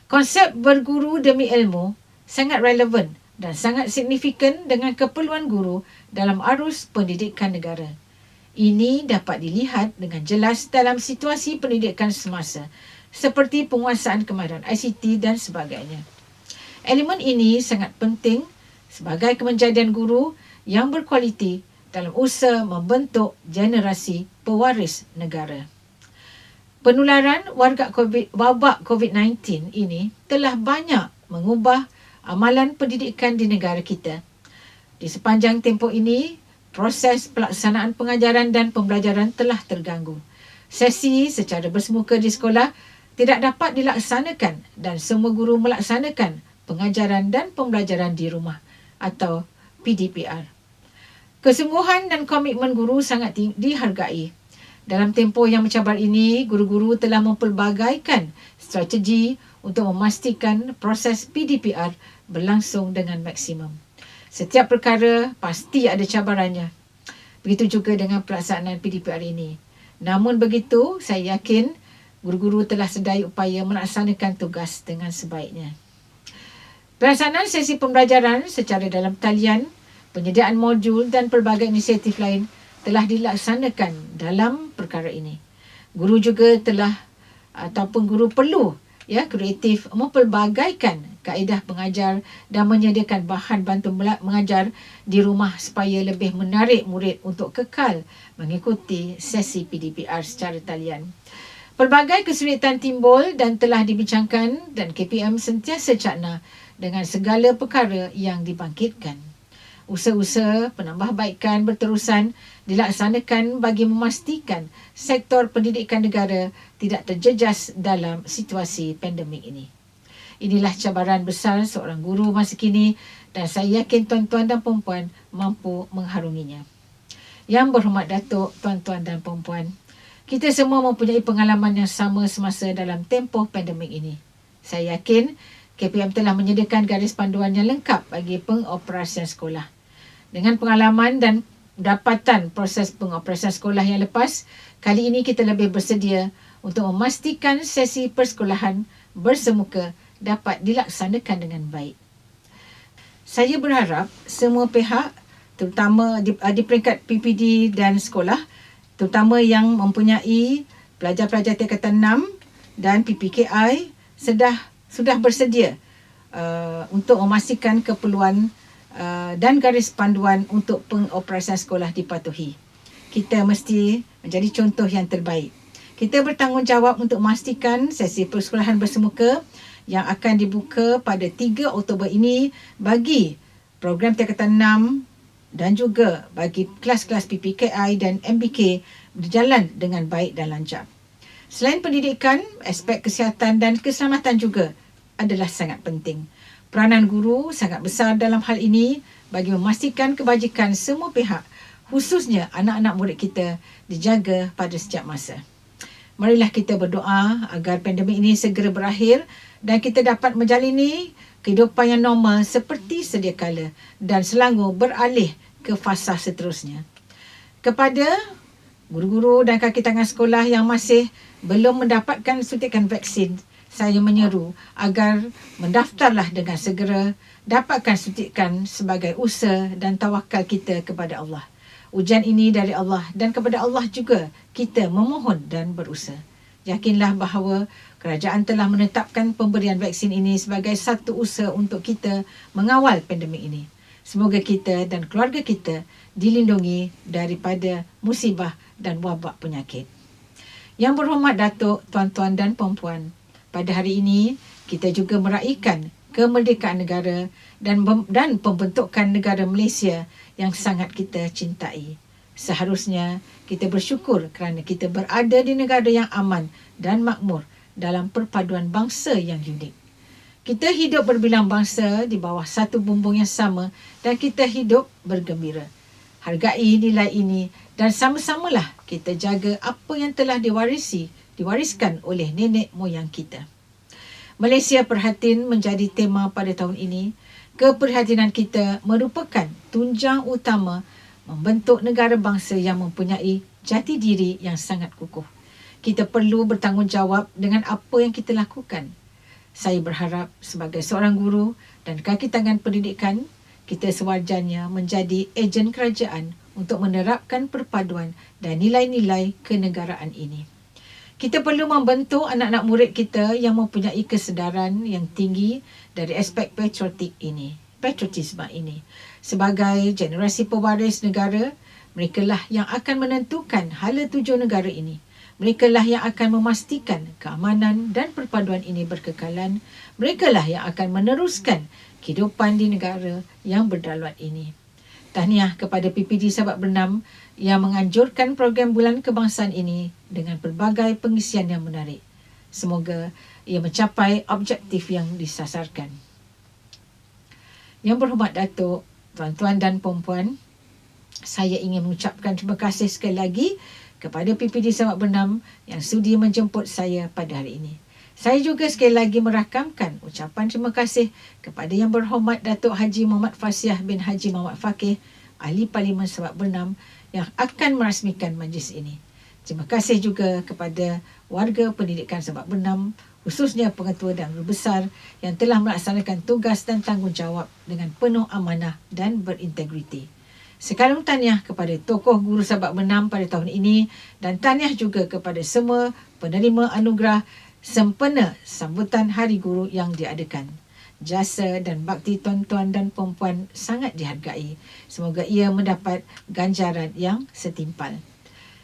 Konsep berguru demi ilmu sangat relevan dan sangat signifikan dengan keperluan guru dalam arus pendidikan negara. Ini dapat dilihat dengan jelas dalam situasi pendidikan semasa seperti penguasaan kemahiran ICT dan sebagainya. Elemen ini sangat penting sebagai kemenjadian guru yang berkualiti dalam usaha membentuk generasi pewaris negara. Penularan wabak COVID-19 ini telah banyak mengubah amalan pendidikan di negara kita. Di sepanjang tempoh ini, proses pelaksanaan pengajaran dan pembelajaran telah terganggu. Sesi secara bersemuka di sekolah tidak dapat dilaksanakan dan semua guru melaksanakan pengajaran dan pembelajaran di rumah atau PDPR. Kesungguhan dan komitmen guru sangat dihargai. Dalam tempoh yang mencabar ini, guru-guru telah mempelbagaikan strategi untuk memastikan proses PDPR berlangsung dengan maksimum. Setiap perkara pasti ada cabarannya. Begitu juga dengan pelaksanaan PDPR ini. Namun begitu, saya yakin guru-guru telah sedaya upaya melaksanakan tugas dengan sebaiknya. Pelaksanaan sesi pembelajaran secara dalam talian, penyediaan modul dan pelbagai inisiatif lain telah dilaksanakan dalam perkara ini. Guru juga telah ataupun guru perlu kreatif mempelbagaikan kaedah pengajar dan menyediakan bahan bantu mengajar di rumah supaya lebih menarik murid untuk kekal mengikuti sesi PDPR secara talian. Pelbagai kesulitan timbul dan telah dibincangkan dan KPM sentiasa cakna dengan segala perkara yang dibangkitkan. Usaha-usaha penambahbaikan berterusan dilaksanakan bagi memastikan sektor pendidikan negara tidak terjejas dalam situasi pandemik ini. Inilah cabaran besar seorang guru masa kini dan saya yakin tuan-tuan dan puan-puan mampu mengharunginya. Yang berhormat Datuk, tuan-tuan dan puan-puan, kita semua mempunyai pengalaman yang sama semasa dalam tempoh pandemik ini. Saya yakin KPM telah menyediakan garis panduan yang lengkap bagi pengoperasian sekolah. Dengan pengalaman dan dapatan proses pengoperasian sekolah yang lepas, kali ini kita lebih bersedia untuk memastikan sesi persekolahan bersemuka dapat dilaksanakan dengan baik. Saya berharap semua pihak, terutama di peringkat PPD dan sekolah, terutama yang mempunyai pelajar-pelajar tingkatan 6 dan PPKI sudah bersedia untuk memastikan keperluan dan garis panduan untuk pengoperasian sekolah dipatuhi. Kita mesti menjadi contoh yang terbaik. Kita bertanggungjawab untuk memastikan sesi persekolahan bersemuka yang akan dibuka pada 3 Oktober ini bagi program tingkatan 6 dan juga bagi kelas-kelas PPKI dan MBK berjalan dengan baik dan lancar. Selain pendidikan, aspek kesihatan dan keselamatan juga adalah sangat penting. Peranan guru sangat besar dalam hal ini bagi memastikan kebajikan semua pihak, khususnya anak-anak murid kita, dijaga pada setiap masa. Marilah kita berdoa agar pandemik ini segera berakhir dan kita dapat menjalani kehidupan yang normal seperti sedia kala dan selangor beralih ke fasa seterusnya. Kepada guru-guru dan kaki tangan sekolah yang masih belum mendapatkan suntikan vaksin, saya menyeru agar mendaftarlah dengan segera, dapatkan suntikan sebagai usaha dan tawakal kita kepada Allah. Ujian ini dari Allah dan kepada Allah juga kita memohon dan berusaha. Yakinlah bahawa kerajaan telah menetapkan pemberian vaksin ini sebagai satu usaha untuk kita mengawal pandemik ini. Semoga kita dan keluarga kita dilindungi daripada musibah dan wabak penyakit. Yang berhormat Datuk, tuan-tuan dan puan-puan, pada hari ini, kita juga meraihkan kemerdekaan negara dan pembentukan negara Malaysia yang sangat kita cintai. Seharusnya kita bersyukur kerana kita berada di negara yang aman dan makmur dalam perpaduan bangsa yang unik. Kita hidup berbilang bangsa di bawah satu bumbung yang sama dan kita hidup bergembira. Hargai nilai ini dan sama-samalah kita jaga apa yang telah diwariskan oleh nenek moyang kita. Malaysia Perhatian menjadi tema pada tahun ini. Keprihatinan kita merupakan tunjang utama membentuk negara bangsa yang mempunyai jati diri yang sangat kukuh. Kita perlu bertanggungjawab dengan apa yang kita lakukan. Saya berharap sebagai seorang guru dan kaki tangan pendidikan, kita sewajarnya menjadi ejen kerajaan untuk menerapkan perpaduan dan nilai-nilai kenegaraan ini. Kita perlu membentuk anak-anak murid kita yang mempunyai kesedaran yang tinggi dari aspek patriotisme ini. Sebagai generasi pewaris negara, merekalah yang akan menentukan hala tuju negara ini. Merekalah yang akan memastikan keamanan dan perpaduan ini berkekalan. Merekalah yang akan meneruskan kehidupan di negara yang berdaulat ini. Tahniah kepada PPD Sahabat Bernam yang menganjurkan program Bulan Kebangsaan ini dengan pelbagai pengisian yang menarik. Semoga ia mencapai objektif yang disasarkan. Yang berhormat Datuk, tuan-tuan dan puan-puan, saya ingin mengucapkan terima kasih sekali lagi kepada PPD Sahabat Bernam yang sudi menjemput saya pada hari ini. Saya juga sekali lagi merakamkan ucapan terima kasih kepada Yang Berhormat Datuk Haji Muhammad Fasiah bin Haji Muhammad Fakih, Ahli Parlimen Sahabat Bernam yang akan merasmikan majlis ini. Terima kasih juga kepada warga pendidikan Sahabat Bernam, khususnya pengetua dan guru besar yang telah melaksanakan tugas dan tanggungjawab dengan penuh amanah dan berintegriti. Sekalung tahniah kepada tokoh guru Sahabat Bernam pada tahun ini dan tahniah juga kepada semua penerima anugerah sempena sambutan Hari Guru yang diadakan. Jasa dan bakti tuan-tuan dan puan-puan sangat dihargai. Semoga ia mendapat ganjaran yang setimpal.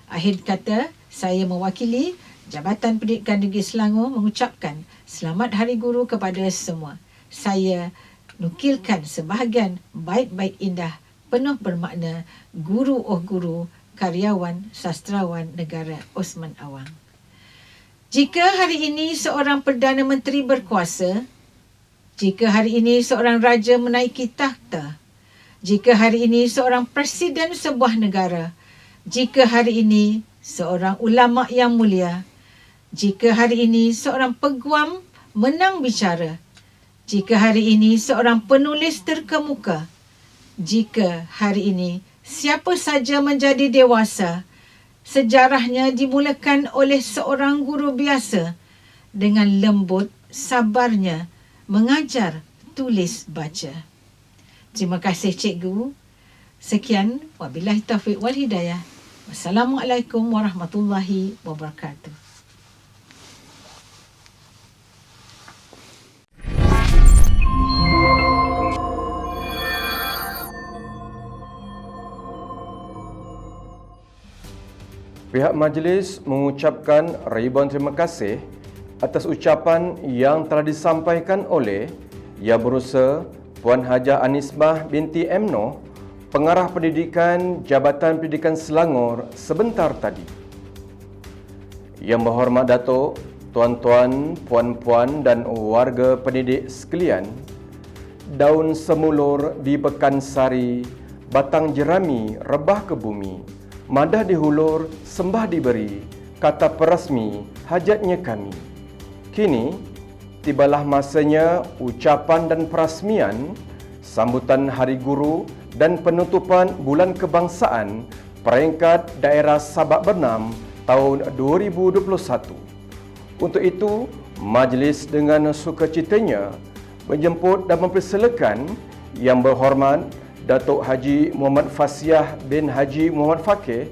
Akhir kata, saya mewakili Jabatan Pendidikan Negeri Selangor mengucapkan Selamat Hari Guru kepada semua. Saya nukilkan sebahagian bait-bait indah penuh bermakna guru oh guru, karyawan sastrawan negara Osman Awang. Jika hari ini seorang Perdana Menteri berkuasa, jika hari ini seorang raja menaiki takhta, jika hari ini seorang presiden sebuah negara, jika hari ini seorang ulama yang mulia, jika hari ini seorang peguam menang bicara, jika hari ini seorang penulis terkemuka, jika hari ini siapa saja menjadi dewasa, sejarahnya dimulakan oleh seorang guru biasa dengan lembut, sabarnya mengajar, tulis, baca. Terima kasih cikgu. Sekian, wabillahi taufiq wal hidayah. Wassalamualaikum warahmatullahi wabarakatuh. Pihak majlis mengucapkan ribuan terima kasih atas ucapan yang telah disampaikan oleh Yang Berusaha Puan Hajah Anisbah binti M. Noh, Pengarah Pendidikan Jabatan Pendidikan Selangor sebentar tadi. Yang Berhormat Datuk, tuan-tuan, puan-puan dan warga pendidik sekalian, daun semulur di Pekansari, batang jerami rebah ke bumi, madah dihulur, sembah diberi, kata perasmi, hajatnya kami. Kini, tibalah masanya ucapan dan perasmian, sambutan Hari Guru dan penutupan Bulan Kebangsaan peringkat daerah Sabak Bernam tahun 2021. Untuk itu, majlis dengan sukacitanya menjemput dan mempersilakan Yang Berhormat Datuk Haji Muhammad Fasiah bin Haji Muhammad Fakih,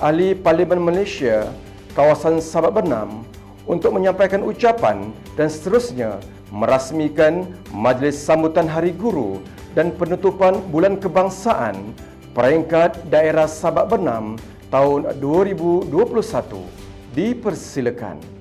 Ahli Parlimen Malaysia, kawasan Sabak Bernam, untuk menyampaikan ucapan dan seterusnya merasmikan majlis sambutan Hari Guru dan penutupan Bulan Kebangsaan peringkat daerah Sabak Bernam tahun 2021. Dipersilakan.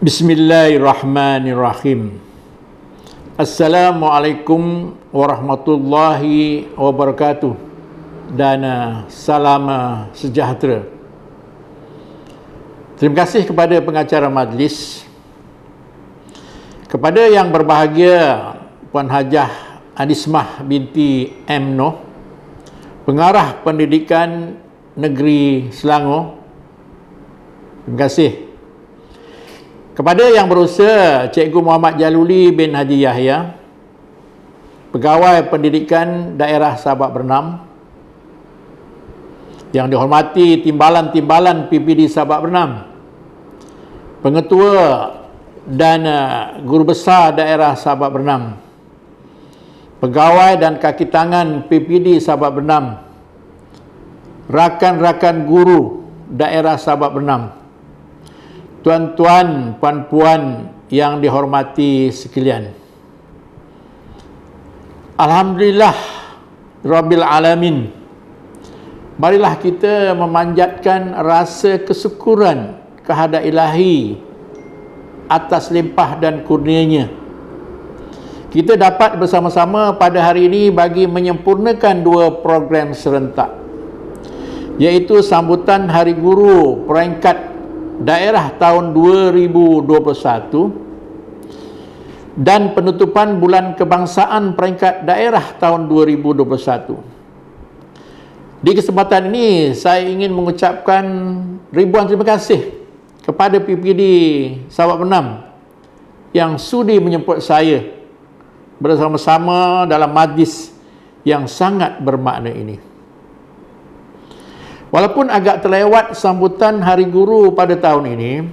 Bismillahirrahmanirrahim. Assalamualaikum warahmatullahi wabarakatuh dan salam sejahtera. Terima kasih kepada pengacara majlis, kepada yang berbahagia Puan Hajah Anismah binti M. Noh, Pengarah Pendidikan Negeri Selangor. Terima kasih. Kepada yang berusaha Cikgu Muhammad Jaluli bin Haji Yahya, Pegawai Pendidikan Daerah Sabak Bernam, yang dihormati timbalan-timbalan PPD Sabak Bernam, Pengetua dan Guru Besar Daerah Sabak Bernam, Pegawai dan kaki tangan PPD Sabak Bernam, rakan-rakan guru daerah Sabak Bernam, tuan-tuan, puan-puan yang dihormati sekalian. Alhamdulillah Rabbil Alamin. Marilah kita memanjatkan rasa kesyukuran kehadrat Ilahi atas limpah dan kurnianya. Kita dapat bersama-sama pada hari ini bagi menyempurnakan dua program serentak, iaitu sambutan Hari Guru peringkat daerah tahun 2021 dan penutupan Bulan Kebangsaan peringkat daerah tahun 2021. Di kesempatan ini saya ingin mengucapkan ribuan terima kasih kepada PPD Sabak Bernam yang sudi menjemput saya bersama-sama dalam majlis yang sangat bermakna ini. Walaupun agak terlewat sambutan Hari Guru pada tahun ini,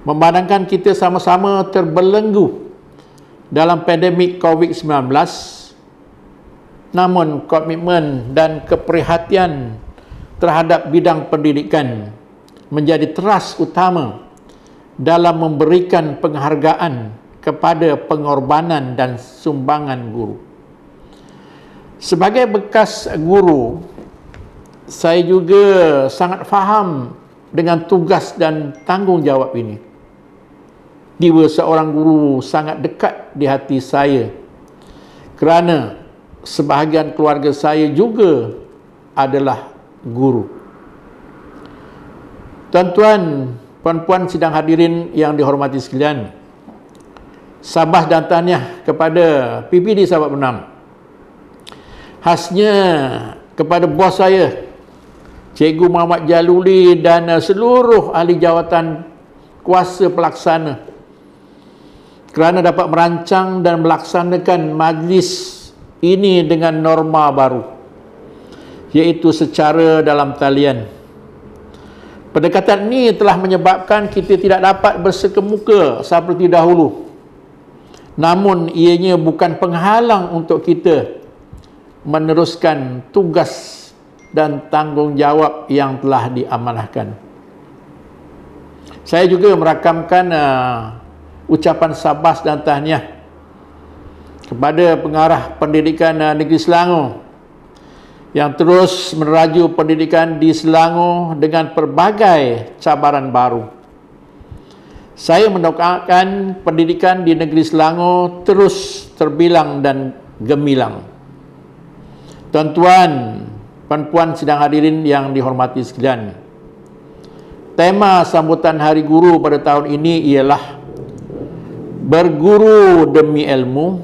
memandangkan kita sama-sama terbelenggu dalam pandemik COVID-19, namun komitmen dan keprihatian terhadap bidang pendidikan menjadi teras utama dalam memberikan penghargaan kepada pengorbanan dan sumbangan guru. Sebagai bekas guru, saya juga sangat faham dengan tugas dan tanggungjawab ini. Jiwa seorang guru sangat dekat di hati saya kerana sebahagian keluarga saya juga adalah guru. Tuan-tuan, puan-puan sidang hadirin yang dihormati sekalian, sabah dan tahniah kepada PPD Sabak Bernam, khasnya kepada bos saya Cikgu Muhammad Jaluli dan seluruh ahli jawatan kuasa pelaksana kerana dapat merancang dan melaksanakan majlis ini dengan norma baru, iaitu secara dalam talian. Pendekatan ini telah menyebabkan kita tidak dapat bersekemuka seperti dahulu, namun ianya bukan penghalang untuk kita meneruskan tugas dan tanggungjawab yang telah diamanahkan. Saya juga merakamkan ucapan sabas dan tahniah kepada Pengarah Pendidikan Negeri Selangor yang terus meneraju pendidikan di Selangor dengan pelbagai cabaran baru. Saya mendoakan pendidikan di negeri Selangor terus terbilang dan gemilang. Tuan-tuan, puan-puan sidang hadirin yang dihormati sekalian, tema sambutan Hari Guru pada tahun ini ialah Berguru Demi Ilmu,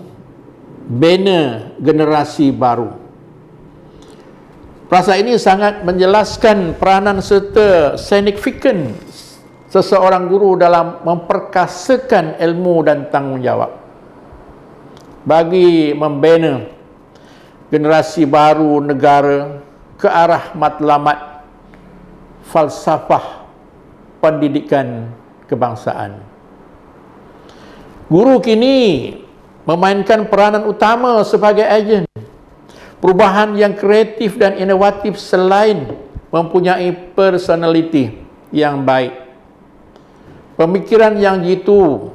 Bina Generasi Baru. Frasa ini sangat menjelaskan peranan serta signifikan seseorang guru dalam memperkasakan ilmu dan tanggungjawab bagi membina generasi baru negara ke arah matlamat falsafah pendidikan kebangsaan. Guru kini memainkan peranan utama sebagai ejen perubahan yang kreatif dan inovatif selain mempunyai personaliti yang baik, pemikiran yang jitu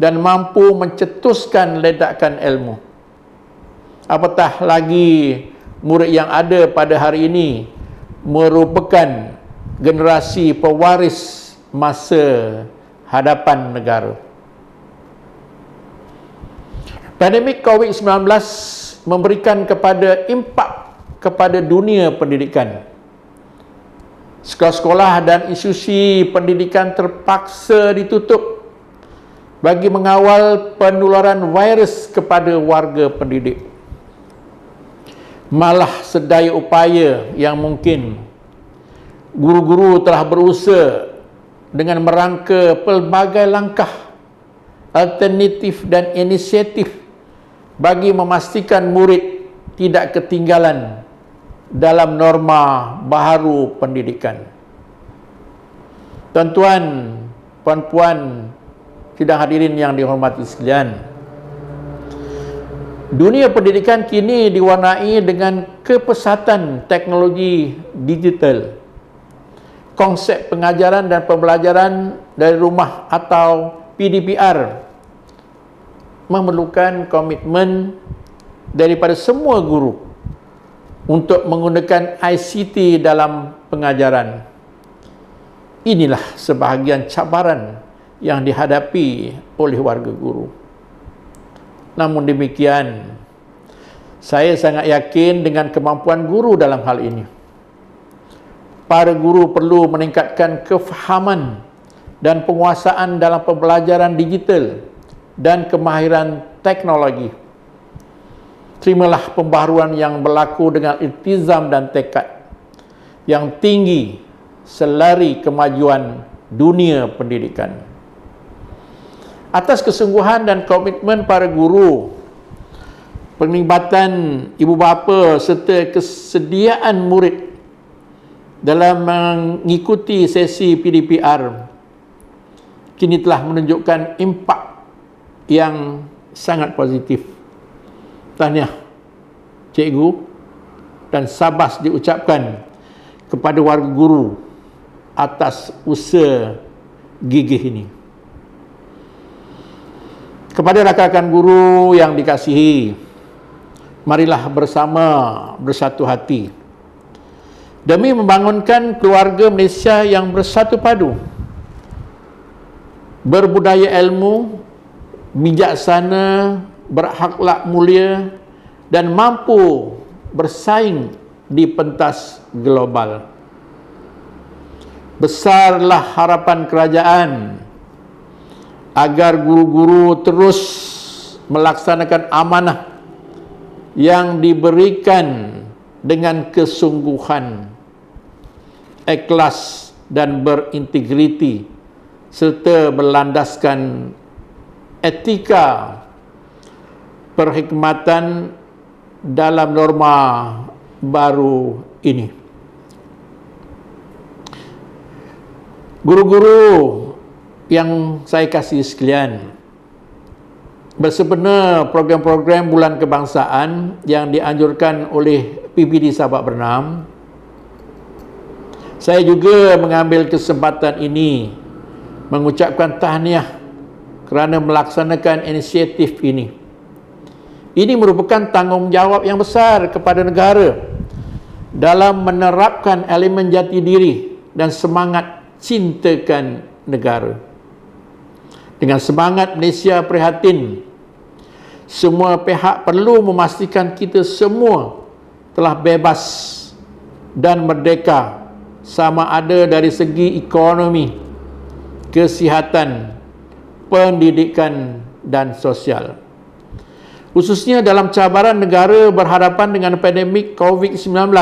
dan mampu mencetuskan ledakan ilmu. Apatah lagi murid yang ada pada hari ini merupakan generasi pewaris masa hadapan negara. Pandemik COVID-19 memberikan impak kepada dunia pendidikan. Sekolah-sekolah dan institusi pendidikan terpaksa ditutup bagi mengawal penularan virus kepada warga pendidik. Malah sedaya upaya yang mungkin, guru-guru telah berusaha dengan merangka pelbagai langkah alternatif dan inisiatif bagi memastikan murid tidak ketinggalan dalam norma baharu pendidikan. Tuan-tuan, puan-puan, sidang hadirin yang dihormati sekalian, dunia pendidikan kini diwarnai dengan kepesatan teknologi digital. Konsep pengajaran dan pembelajaran dari rumah atau PDPR memerlukan komitmen daripada semua guru untuk menggunakan ICT dalam pengajaran. Inilah sebahagian cabaran yang dihadapi oleh warga guru. Namun demikian, saya sangat yakin dengan kemampuan guru dalam hal ini. Para guru perlu meningkatkan kefahaman dan penguasaan dalam pembelajaran digital dan kemahiran teknologi. Terimalah pembaharuan yang berlaku dengan iltizam dan tekad yang tinggi selari kemajuan dunia pendidikan. Atas kesungguhan dan komitmen para guru, penglibatan ibu bapa serta kesediaan murid dalam mengikuti sesi PDPR kini telah menunjukkan impak yang sangat positif. Tahniah cikgu dan sabas diucapkan kepada warga guru atas usaha gigih ini. Kepada rakan-rakan guru yang dikasihi, marilah bersama bersatu hati demi membangunkan keluarga Malaysia yang bersatu padu, berbudaya ilmu, bijaksana, berakhlak mulia dan mampu bersaing di pentas global. Besarlah harapan kerajaan agar guru-guru terus melaksanakan amanah yang diberikan dengan kesungguhan, ikhlas dan berintegriti serta berlandaskan etika perhikmatan dalam norma baru ini. Guru-guru yang saya kasih sekalian, bersempena program-program Bulan Kebangsaan yang dianjurkan oleh PBD Sabak Bernam, saya juga mengambil kesempatan ini mengucapkan tahniah kerana melaksanakan inisiatif ini. Ini merupakan tanggungjawab yang besar kepada negara dalam menerapkan elemen jati diri dan semangat cintakan negara. Dengan semangat Malaysia prihatin, semua pihak perlu memastikan kita semua telah bebas dan merdeka, sama ada dari segi ekonomi, kesihatan, pendidikan dan sosial. Khususnya dalam cabaran negara berhadapan dengan pandemik COVID-19,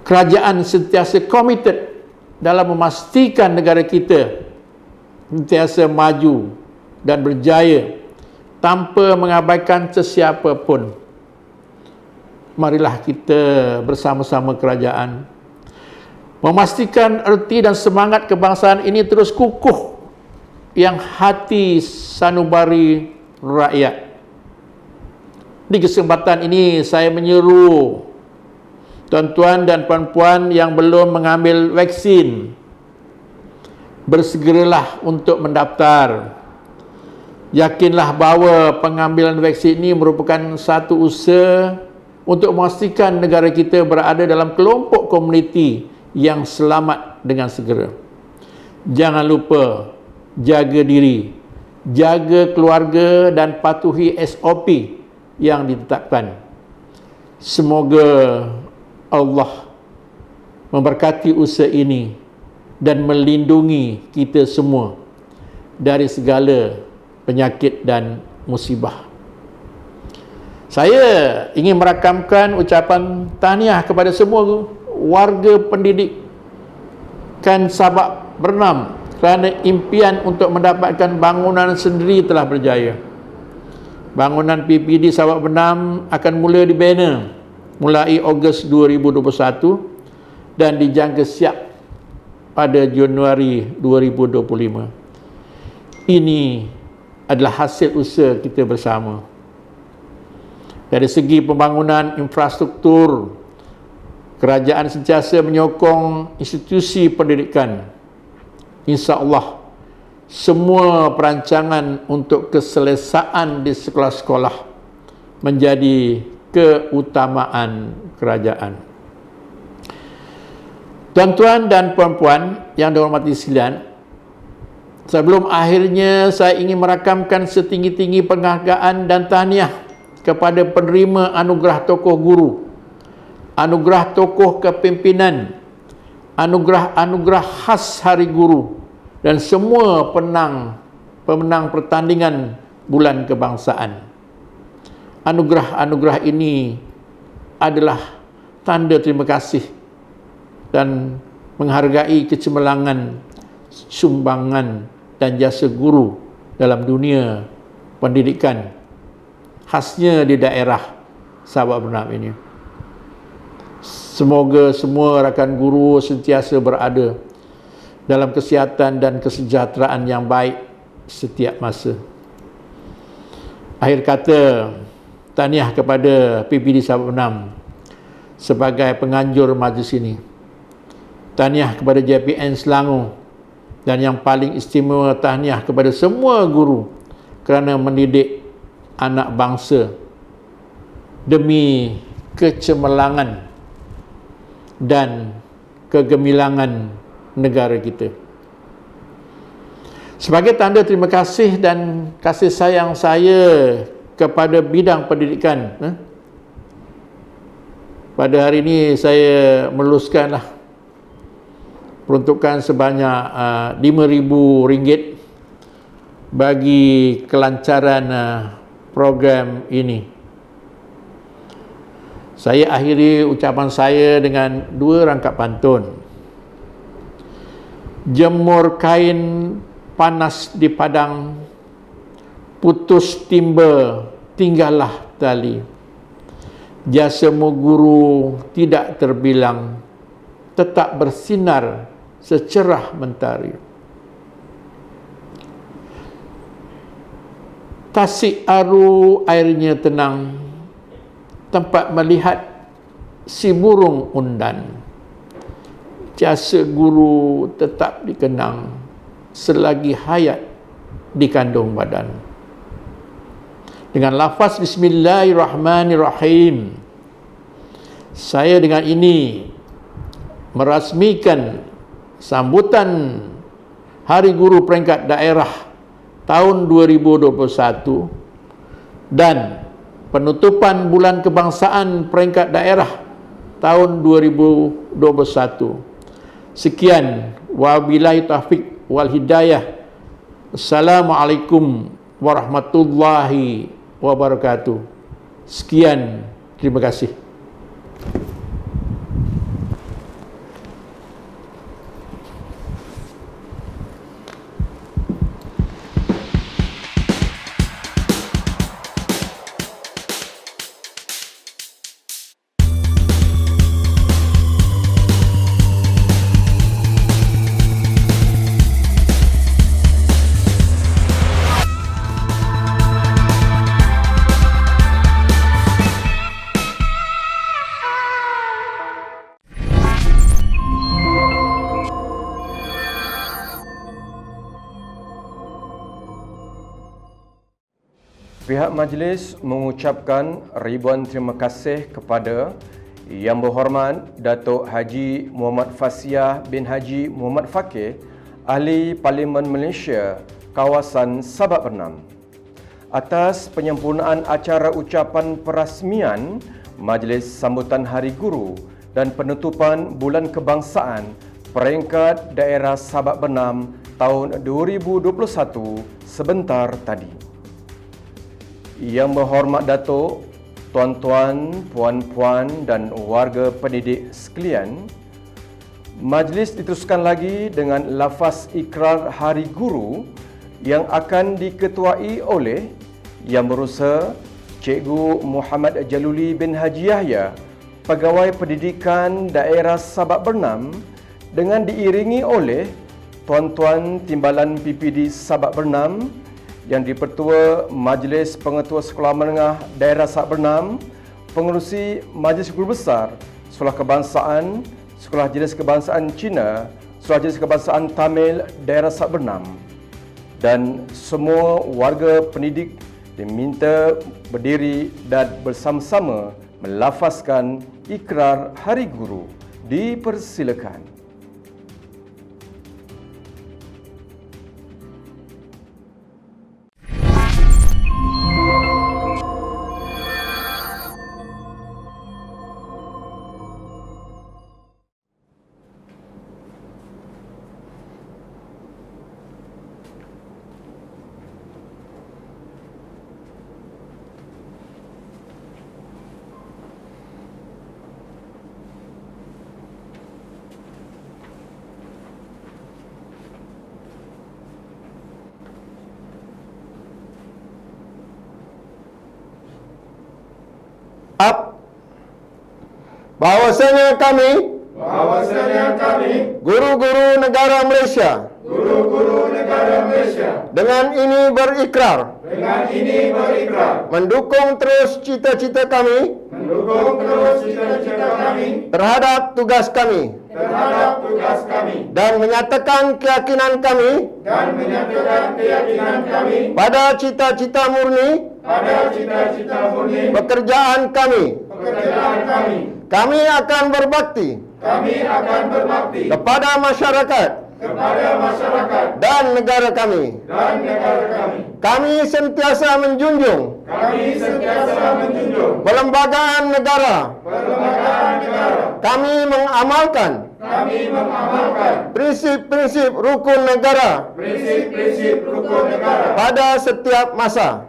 kerajaan sentiasa komited dalam memastikan negara kita sentiasa maju dan berjaya tanpa mengabaikan sesiapa pun. Marilah kita bersama-sama kerajaan memastikan erti dan semangat kebangsaan ini terus kukuh yang hati sanubari rakyat. Di kesempatan ini saya menyeru tuan-tuan dan puan-puan yang belum mengambil vaksin, bersegeralah untuk mendaftar. Yakinlah bahawa pengambilan vaksin ini merupakan satu usaha untuk memastikan negara kita berada dalam kelompok komuniti yang selamat dengan segera. Jangan lupa jaga diri, jaga keluarga dan patuhi SOP yang ditetapkan. Semoga Allah memberkati usaha ini dan melindungi kita semua dari segala penyakit dan musibah. Saya ingin merakamkan ucapan tahniah kepada semua warga pendidikan Sabak Bernam kerana impian untuk mendapatkan bangunan sendiri telah berjaya. Bangunan PPD Sabak Bernam akan mula dibina mulai Ogos 2021 dan dijangka siap pada Januari 2025. Ini adalah hasil usaha kita bersama. Dari segi pembangunan infrastruktur, kerajaan sentiasa menyokong institusi pendidikan. InsyaAllah, semua perancangan untuk keselesaan di sekolah-sekolah menjadi keutamaan kerajaan. Tuan-tuan dan puan-puan yang dihormati sekalian, sebelum akhirnya saya ingin merakamkan setinggi-tinggi penghargaan dan tahniah kepada penerima anugerah tokoh guru, anugerah tokoh kepimpinan, anugerah khas Hari Guru dan semua pemenang pertandingan Bulan Kebangsaan. Anugerah-anugerah ini adalah tanda terima kasih dan menghargai kecemerlangan, sumbangan dan jasa guru dalam dunia pendidikan, khasnya di daerah Sabak Bernam ini. Semoga semua rakan guru sentiasa berada dalam kesihatan dan kesejahteraan yang baik setiap masa. Akhir kata, tahniah kepada PPD Sabak Bernam sebagai penganjur majlis ini. Tahniah kepada JPN Selangor dan yang paling istimewa tahniah kepada semua guru kerana mendidik anak bangsa demi kecemerlangan dan kegemilangan negara kita. Sebagai tanda terima kasih dan kasih sayang saya kepada bidang pendidikan, pada hari ini saya meluluskanlah peruntukan sebanyak RM5,000 bagi kelancaran program ini. Saya akhiri ucapan saya dengan dua rangkap pantun. Jemur kain panas di padang, putus timba tinggallah tali. Jasamu guru tidak terbilang, tetap bersinar secerah mentari. Tasik Aru airnya tenang, tempat melihat si burung undan. Jasa guru tetap dikenang selagi hayat dikandung badan. Dengan lafaz Bismillahirrahmanirrahim, saya dengan ini merasmikan sambutan Hari Guru peringkat daerah tahun 2021 dan penutupan Bulan Kebangsaan peringkat daerah tahun 2021. Sekian, wabillahi taufiq wal hidayah. Assalamualaikum warahmatullahi wabarakatuh. Sekian, terima kasih. Pihak majlis mengucapkan ribuan terima kasih kepada Yang Berhormat Datuk Haji Muhammad Fasiah bin Haji Muhammad Fakih Ahli Parlimen Malaysia kawasan Sabak Bernam atas penyempurnaan acara ucapan perasmian Majlis Sambutan Hari Guru dan penutupan Bulan Kebangsaan peringkat daerah Sabak Bernam tahun 2021 sebentar tadi. Yang berhormat Datuk, tuan-tuan, puan-puan dan warga pendidik sekalian, majlis diteruskan lagi dengan lafaz ikrar Hari Guru yang akan diketuai oleh Yang Berusaha Cikgu Muhammad Jaluli bin Haji Yahya, Pegawai Pendidikan Daerah Sabak Bernam, dengan diiringi oleh tuan-tuan Timbalan PPD Sabak Bernam, Yang di-Pertua Majlis Pengetua Sekolah Menengah Daerah Sabak Bernam, Pengerusi Majlis Guru Besar Sekolah Kebangsaan, Sekolah Jenis Kebangsaan Cina, Sekolah Jenis Kebangsaan Tamil Daerah Sabak Bernam, dan semua warga pendidik diminta berdiri dan bersama-sama melafazkan ikrar Hari Guru. Dipersilakan. Bahawasanya kami guru-guru negara Malaysia dengan ini berikrar mendukung terus cita-cita kami terhadap tugas kami dan menyatakan keyakinan kami pada cita-cita murni pekerjaan kami. Kami akan berbakti kepada masyarakat dan negara kami. Kami sentiasa menjunjung perlembagaan negara. Kami mengamalkan prinsip-prinsip rukun negara pada setiap masa.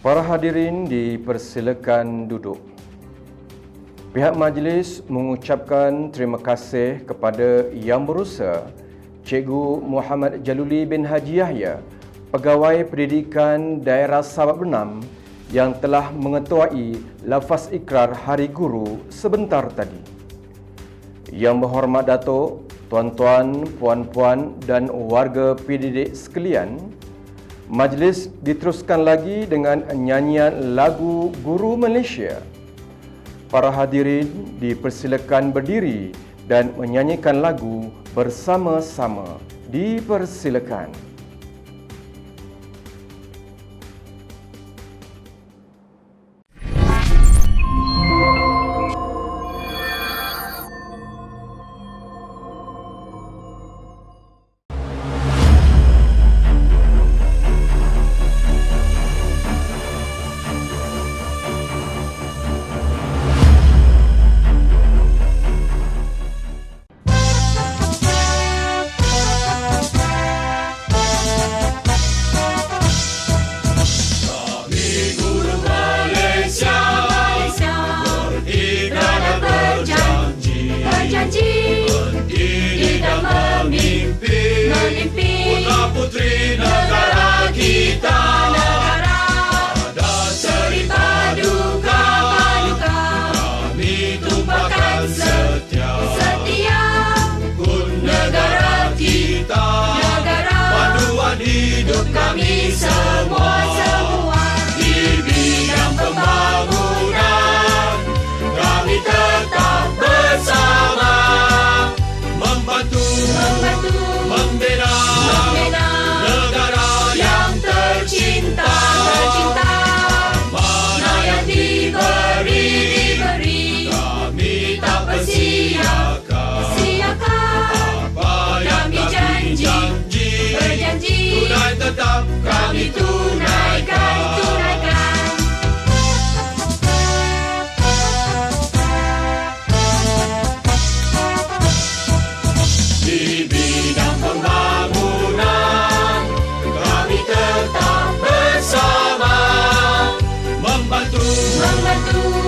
Para hadirin dipersilakan duduk. Pihak majlis mengucapkan terima kasih kepada Yang Berusaha Cikgu Muhammad Jaluli bin Haji Yahya, Pegawai Pendidikan Daerah Sabak Bernam, yang telah mengetuai lafaz ikrar Hari Guru sebentar tadi. Yang berhormat Datuk, tuan-tuan, puan-puan dan warga pendidik sekalian, majlis diteruskan lagi dengan nyanyian lagu Guru Malaysia. Para hadirin dipersilakan berdiri dan menyanyikan lagu bersama-sama. Dipersilakan.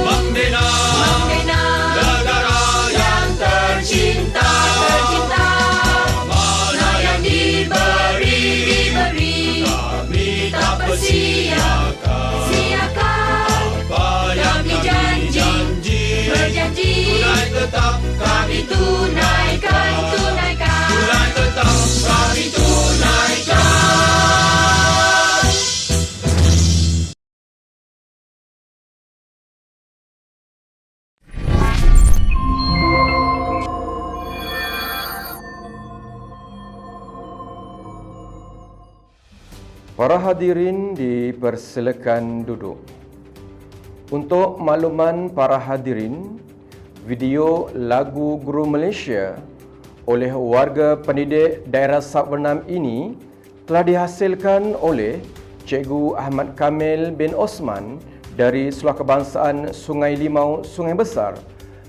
membina negara yang tercinta. Mana yang diberi kami tak persiakan. Apa yang kami berjanji tetap kami tunaikan. Tunai tetap kami tunaikan. Para hadirin dipersilakan duduk. Untuk makluman para hadirin, video lagu Guru Malaysia oleh warga pendidik daerah Sabak Bernam ini telah dihasilkan oleh Cikgu Ahmad Kamil bin Osman dari Sekolah Kebangsaan Sungai Limau, Sungai Besar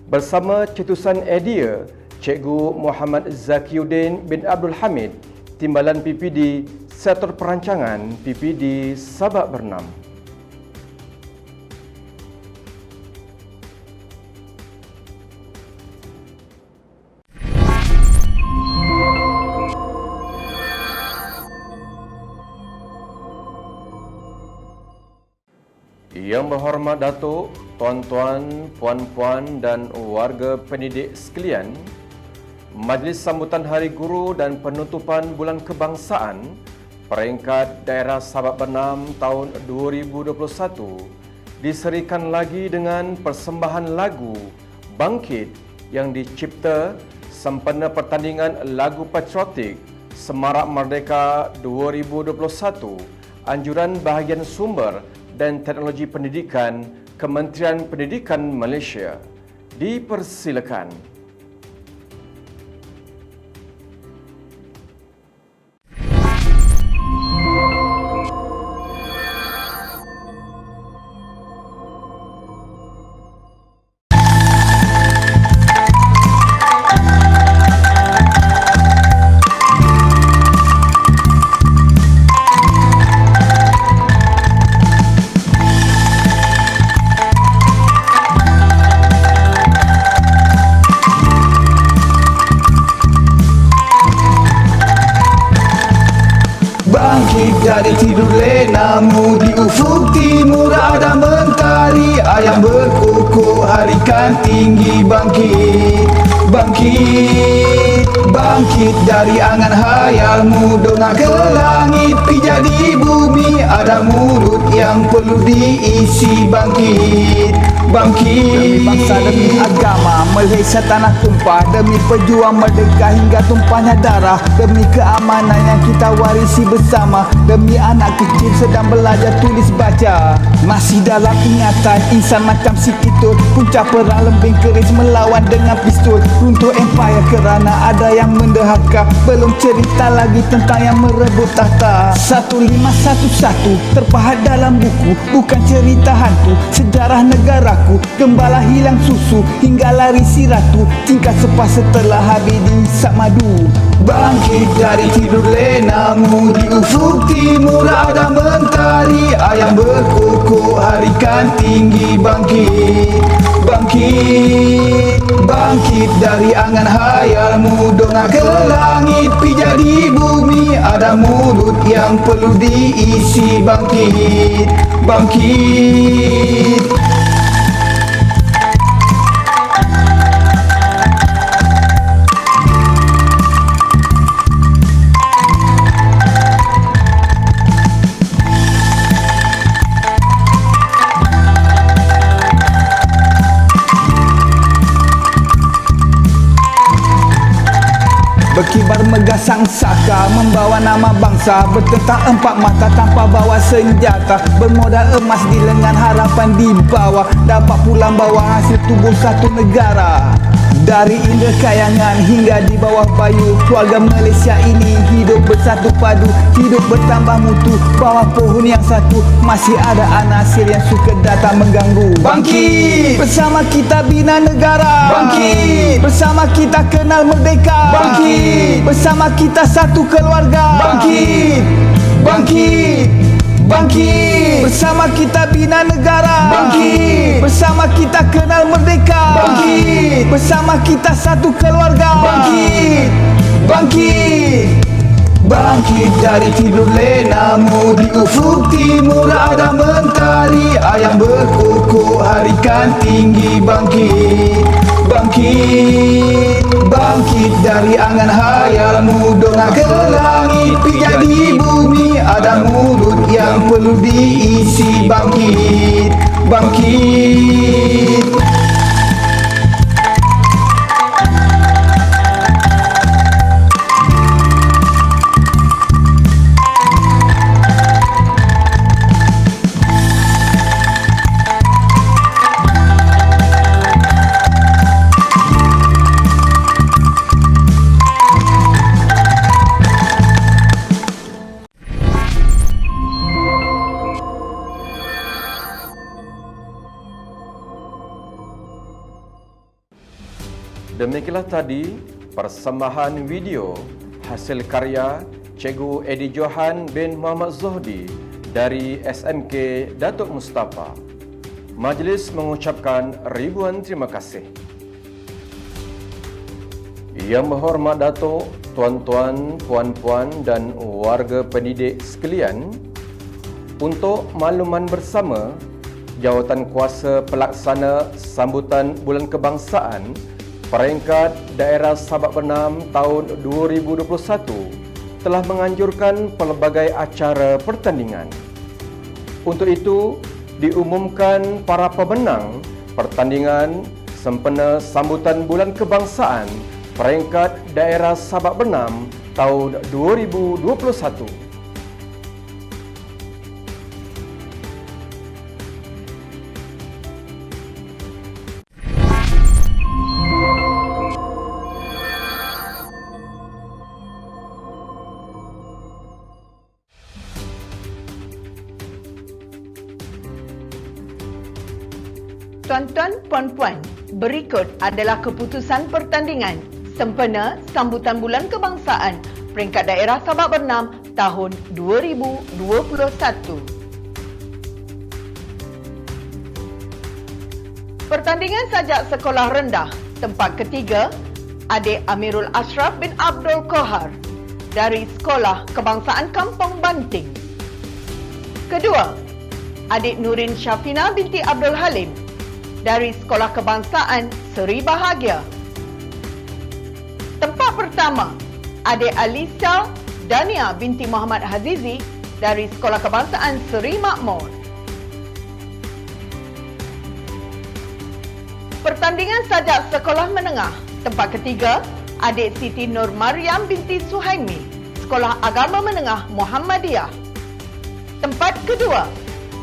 bersama cetusan idea Cikgu Muhammad Zakiuddin bin Abdul Hamid, Timbalan PPD Sektor Perancangan PPD Sabak Bernam. Yang berhormat Datuk, tuan-tuan, puan-puan dan warga pendidik sekalian, Majlis Sambutan Hari Guru dan Penutupan Bulan Kebangsaan peringkat daerah Sabak Bernam tahun 2021 diserikan lagi dengan persembahan lagu Bangkit yang dicipta sempena pertandingan lagu patriotik Semarak Merdeka 2021, anjuran bahagian sumber dan teknologi pendidikan Kementerian Pendidikan Malaysia. Dipersilakan. Dari tidur lenamu di ufuk timur ada mentari ayam berkukuh harikan tinggi. Bangkit, bangkit, bangkit dari angan hayalmu, dongak ke langit pi jadi bumi, ada mulut yang perlu diisi. Bangkit, bangkit. Demi bangsa, demi agama, Malaysia tanah tumpah, demi pejuang merdeka hingga tumpahnya darah, demi keamanan yang kita warisi bersama, demi anak kecil sedang belajar tulis baca. Masih dalam ingatan insan macam si Kitut, puncak perang lembing keris melawan dengan pistol, runtuh empire kerana ada yang mendahaka, belum cerita lagi tentang yang merebut tahta. 1511 terpahat dalam buku, bukan cerita hantu, sejarah negaraku. Gembala hilang susu hingga lari si ratu, tingkat sepah setelah habis dihisap madu. Bangkit dari tidur lenamu di ufuk timur ada mentari ayam berkukuh harikan tinggi. Bangkit, bangkit, bangkit dari angan hayalmu, dongak ke langit pi jadi bumi, ada mulut yang perlu diisi. Bangkit, bangkit. Berkibar megah sang saka, membawa nama bangsa, bertentang empat mata tanpa bawa senjata, bermodal emas di lengan, harapan di bawah, dapat pulang bawa hasil tubuh satu negara. Dari Indra Kayangan hingga di bawah Bayu, keluarga Malaysia ini hidup bersatu padu, hidup bertambah mutu, bawah pohon yang satu, masih ada anasir yang suka datang mengganggu. Bangkit, bersama kita bina negara. Bangkit, bersama kita kenal merdeka. Bangkit, bersama kita satu keluarga. Bangkit, bangkit, Bangkit, bersama kita bina negara. Bangkit, bersama kita kenal merdeka. Bangkit, bersama kita satu keluarga. Bangkit, bangkit. Bangkit dari tidur lenamu, di ufuk timur ada mentari. Ayam berkuku harikan tinggi. Bangkit, bangkit. Bangkit dari angan hayalmu, dongak ke langit, pijak di bumi. Ada mulut yang perlu diisi. Bangkit, bangkit. Demikianlah tadi persembahan video hasil karya Cikgu Edi Johan bin Muhammad Zohdi dari SMK Datuk Mustafa. Majlis mengucapkan ribuan terima kasih. Yang berhormat Datuk, tuan-tuan, puan-puan dan warga pendidik sekalian, untuk makluman bersama, Jawatan Kuasa Pelaksana Sambutan Bulan Kebangsaan Peringkat Daerah Sabak Bernam tahun 2021 telah menganjurkan pelbagai acara pertandingan. Untuk itu, diumumkan para pemenang pertandingan sempena Sambutan Bulan Kebangsaan Peringkat Daerah Sabak Bernam tahun 2021. Tuan-tuan, puan-puan, berikut adalah keputusan pertandingan sempena Sambutan Bulan Kebangsaan Peringkat Daerah Sabak Bernam tahun 2021. Pertandingan sajak sekolah rendah tempat ketiga, adik Amirul Ashraf bin Abdul Qahar dari Sekolah Kebangsaan Kampung Banting. Kedua, adik Nurin Syafina binti Abdul Halim dari Sekolah Kebangsaan Seri Bahagia. Tempat pertama, adik Alisa Dania binti Muhammad Hazizi dari Sekolah Kebangsaan Seri Makmur. Pertandingan sajak sekolah menengah tempat ketiga, adik Siti Nur Maryam binti Suhaimi, Sekolah Agama Menengah Muhammadiyah. Tempat kedua,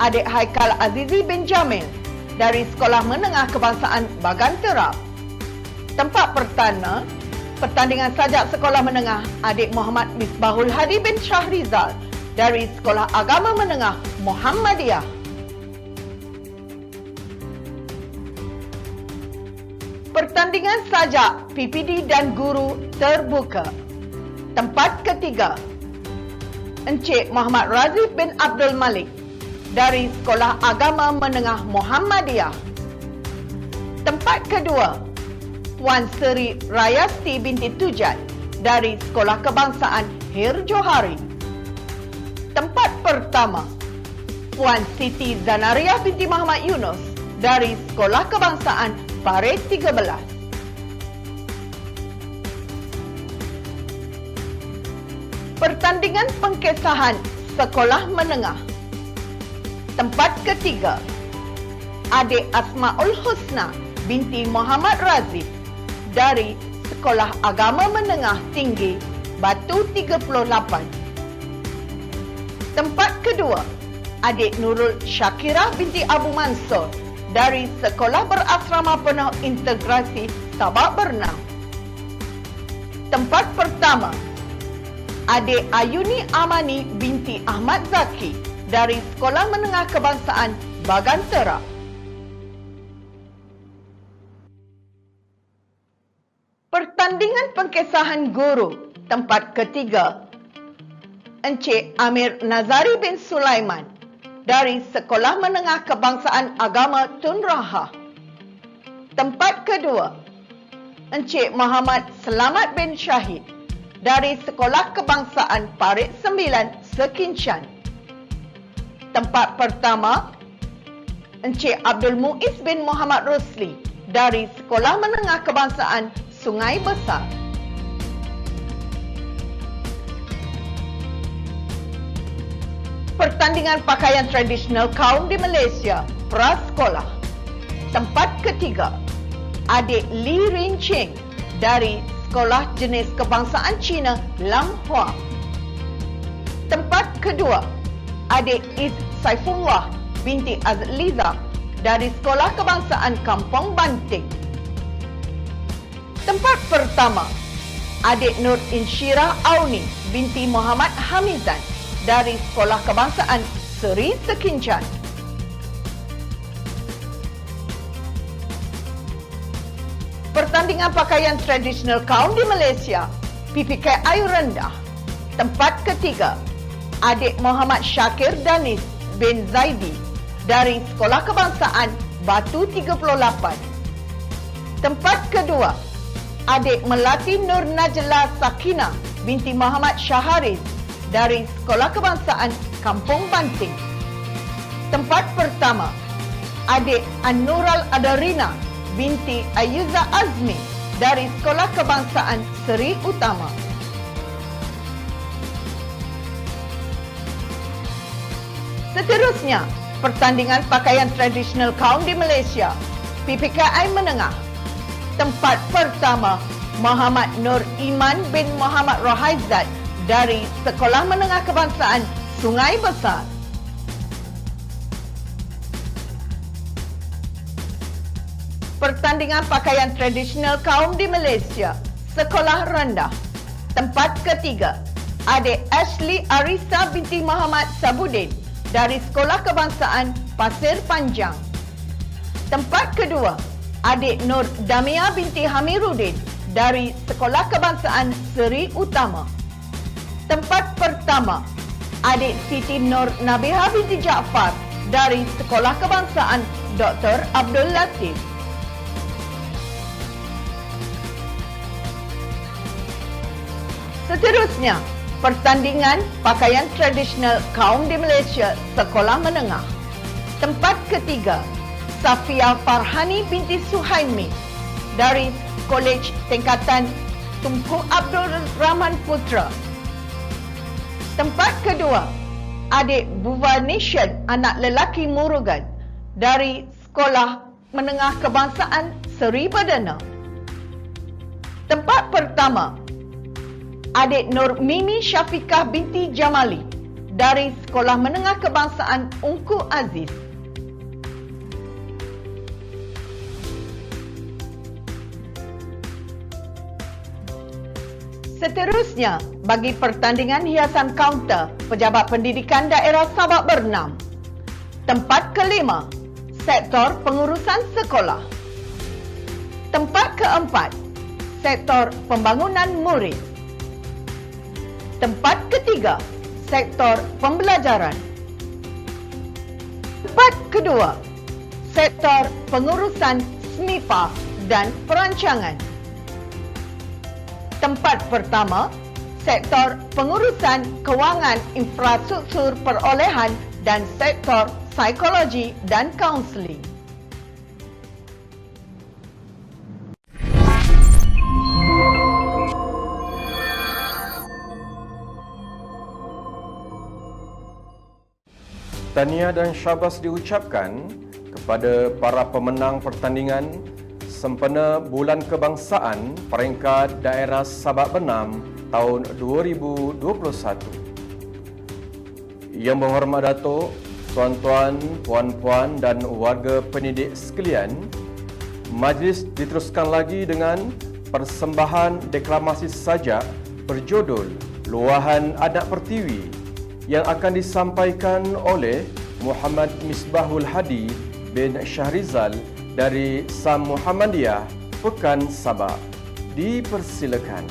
adik Haikal Azizi bin Jamil dari Sekolah Menengah Kebangsaan Bagan Terap. Tempat pertama, pertandingan sajak sekolah menengah, adik Muhammad Misbahul Hadi bin Syahrizal dari Sekolah Agama Menengah Muhammadiyah. Pertandingan sajak PPD dan guru terbuka. Tempat ketiga, Encik Muhammad Razif bin Abdul Malik dari Sekolah Agama Menengah Muhammadiyah. Tempat kedua, Puan Seri Rayasti binti Tujat dari Sekolah Kebangsaan Hir Johari. Tempat pertama, Puan Siti Zanariah binti Muhammad Yunus dari Sekolah Kebangsaan Parit 13. Pertandingan pengkesahan sekolah menengah. Tempat ketiga, adik Asmaul Husna binti Muhammad Razif dari Sekolah Agama Menengah Tinggi Batu 38. Tempat kedua, adik Nurul Syakirah binti Abu Mansur dari Sekolah Berasrama Penuh Integrasi Sabak Bernam. Tempat pertama, adik Ayuni Amani binti Ahmad Zaki dari Sekolah Menengah Kebangsaan Bagan Terap. Pertandingan pengkesahan guru tempat ketiga, Encik Amir Nazari bin Sulaiman dari Sekolah Menengah Kebangsaan Agama Tun Rahah. Tempat kedua, Encik Muhammad Selamat bin Syahid dari Sekolah Kebangsaan Parit 9 Sekincan. Tempat pertama, Encik Abdul Muiz bin Muhammad Rosli dari Sekolah Menengah Kebangsaan Sungai Besar. Pertandingan pakaian tradisional kaum di Malaysia, prasekolah. Tempat ketiga, adik Li Rin Cheng dari Sekolah Jenis Kebangsaan Cina Lam Hua. Tempat kedua, adik Iz Saifullah binti Azliza dari Sekolah Kebangsaan Kampung Banting. Tempat pertama, adik Nur Insyirah Auni binti Muhammad Hamizan dari Sekolah Kebangsaan Seri Sekincan. Pertandingan pakaian tradisional kaum di Malaysia, PPKI rendah. Tempat ketiga, adik Muhammad Syakir Danis bin Zaidi dari Sekolah Kebangsaan Batu 38. Tempat kedua, adik Melati Nur Najla Sakina binti Muhammad Syaharis dari Sekolah Kebangsaan Kampung Banting. Tempat pertama, adik Anural Adarina binti Ayuza Azmi dari Sekolah Kebangsaan Seri Utama. Seterusnya, pertandingan pakaian tradisional kaum di Malaysia, PPKI menengah. Tempat pertama, Muhammad Nur Iman bin Muhammad Rohaizat dari Sekolah Menengah Kebangsaan Sungai Besar. Pertandingan pakaian tradisional kaum di Malaysia, sekolah rendah. Tempat ketiga, adik Ashley Arisa binti Muhammad Sabudin dari Sekolah Kebangsaan Pasir Panjang. Tempat kedua, adik Nur Damia binti Hamiruddin dari Sekolah Kebangsaan Seri Utama. Tempat pertama, adik Siti Nur Nabiha binti Jaafar dari Sekolah Kebangsaan Dr. Abdul Latif. Seterusnya, pertandingan pakaian tradisional kaum di Malaysia sekolah menengah. Tempat ketiga, Safia Farhani binti Suhaimi dari Kolej Tingkatan Tunku Abdul Rahman Putra. Tempat kedua, adik Buvanishan anak lelaki Murugan dari Sekolah Menengah Kebangsaan Seri Perdana. Tempat pertama, adik Nur Mimi Syafiqah binti Jamali dari Sekolah Menengah Kebangsaan Ungku Aziz. Seterusnya, bagi pertandingan hiasan kaunter Pejabat Pendidikan Daerah Sabak Bernam. Tempat kelima, sektor pengurusan sekolah. Tempat keempat, sektor pembangunan murid. Tempat ketiga, sektor pembelajaran. Tempat kedua, sektor pengurusan SMIPA dan perancangan. Tempat pertama, sektor pengurusan kewangan infrastruktur perolehan dan sektor psikologi dan kaunseling. Tahniah dan syabas diucapkan kepada para pemenang pertandingan sempena Bulan Kebangsaan peringkat daerah Sabak Bernam tahun 2021. Yang berhormat Datuk, tuan-tuan, puan-puan dan warga pendidik sekalian, majlis diteruskan lagi dengan persembahan deklamasi sajak berjudul Luahan Adat Pertiwi yang akan disampaikan oleh Muhammad Misbahul Hadi bin Syahrizal dari Sam Muhammadiyah, Pekan Sabak. Dipersilakan.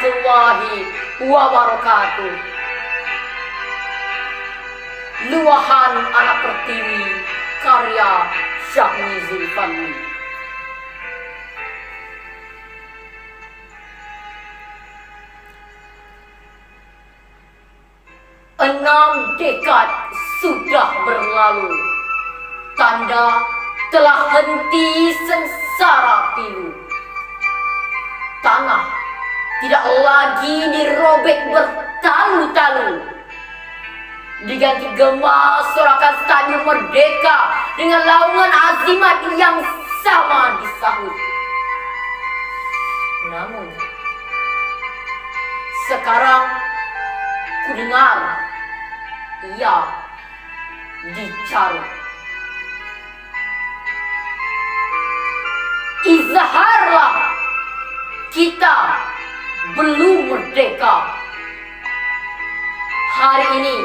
warahmatullahi wabarakatuh. Luahan Anak Pertiwi karya Syahmi Zulfani. Enam dekad sudah berlalu, tanda telah henti sengsara pilu. Tanah tidak lagi dirobek bertalu-talu, diganti gema sorakan Stadion Merdeka dengan laungan azimat yang sama disahut. Namun sekarang ku dengar ia dicarut. Izharlah kita belum merdeka. Hari ini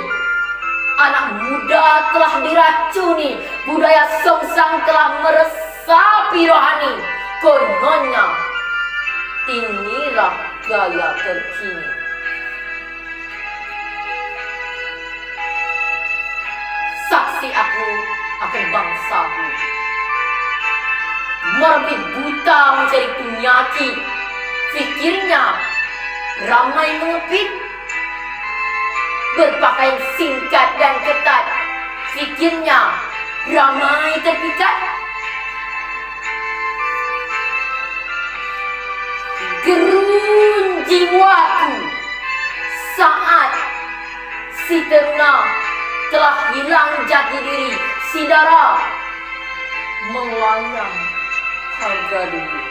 anak muda telah diracuni, budaya songsang telah meresapi rohani. Kononnya inilah gaya terkini. Saksi aku akan bangsaku, merebut buta mencari penyakit. Fikirnya ramai mengepit, berpakaian singkat dan ketat. Fikirnya ramai terpikat. Gerun jiwaku saat si teruna telah hilang jati diri, si darah melayang harga diri.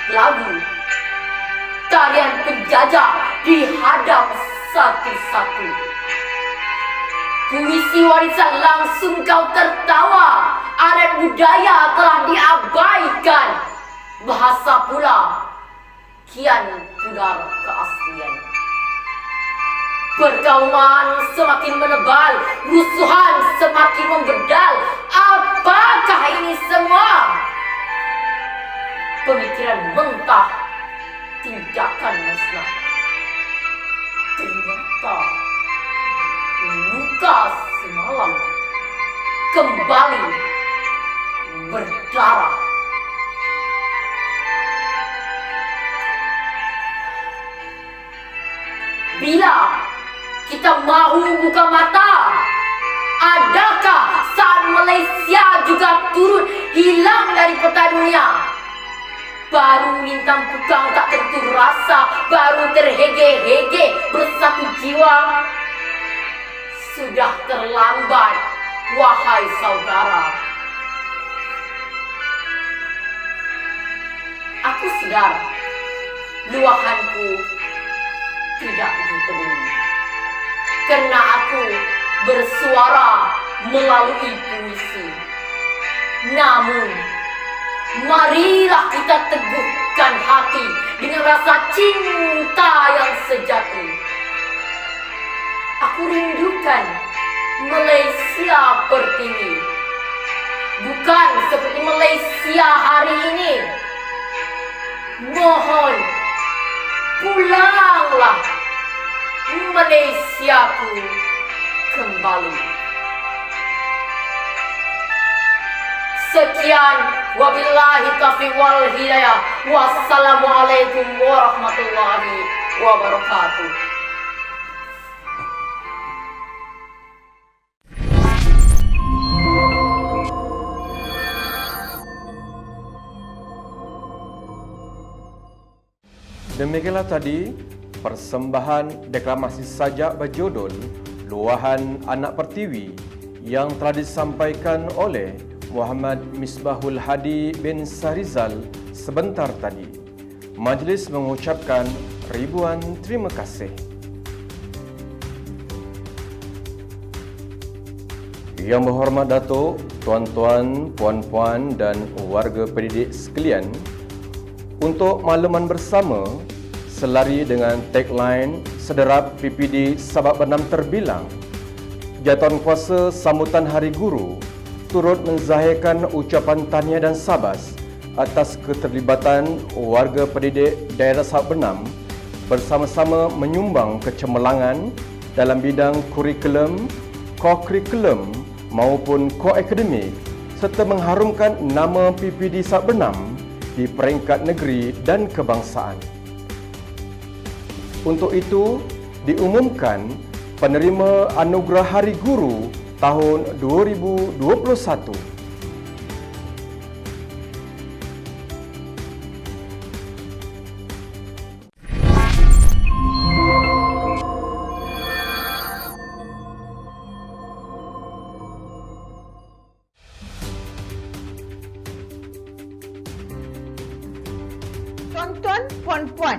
Lagu tarian penjajah dihadap satu-satu. Puisi warisan langsung kau tertawa. Adat budaya telah diabaikan. Bahasa pula kian pudar keaslian. Perkauman semakin menebal, rusuhan semakin membedal. Apakah ini semua? Pemikiran mentah, tindakan musnah. Ternyata luka semalam kembali berdarah. Bila kita mahu buka mata, adakah saat Malaysia juga turut hilang dari peta dunia? Baru lintang pukang tak tentu rasa, baru terhege-hege bersatu jiwa. Sudah terlambat, wahai saudara. Aku sedar, luahanku tidak dipeduli, karena aku bersuara melalui puisi. Namun marilah kita teguhkan hati dengan rasa cinta yang sejati. Aku rindukan Malaysia Pertiwi, bukan seperti Malaysia hari ini. Mohon pulanglah Malaysiaku kembali. Sekian, wabillahi taufiq wal hidayah. Wassalamualaikum warahmatullahi wabarakatuh. Demikianlah tadi persembahan deklamasi sajak berjudul Luahan Anak Pertiwi yang telah disampaikan oleh Muhammad Misbahul Hadi bin Sahrizal sebentar tadi. Majlis mengucapkan ribuan terima kasih. Yang berhormat Datuk, tuan-tuan, puan-puan dan warga pendidik sekalian, untuk makluman bersama, selari dengan tagline Sederap PPD Sabak Bernam terbilang, Jatuhan Kuasa sambutan Hari Guru turut menzahirkan ucapan tahniah dan sabas atas keterlibatan warga pendidik daerah Sabak Bernam bersama-sama menyumbang kecemerlangan dalam bidang kurikulum, ko-kurikulum maupun ko-akademik serta mengharumkan nama PPD Sabak Bernam di peringkat negeri dan kebangsaan. Untuk itu, diumumkan penerima Anugerah Hari Guru tahun 2021. Tuan-tuan, puan-puan,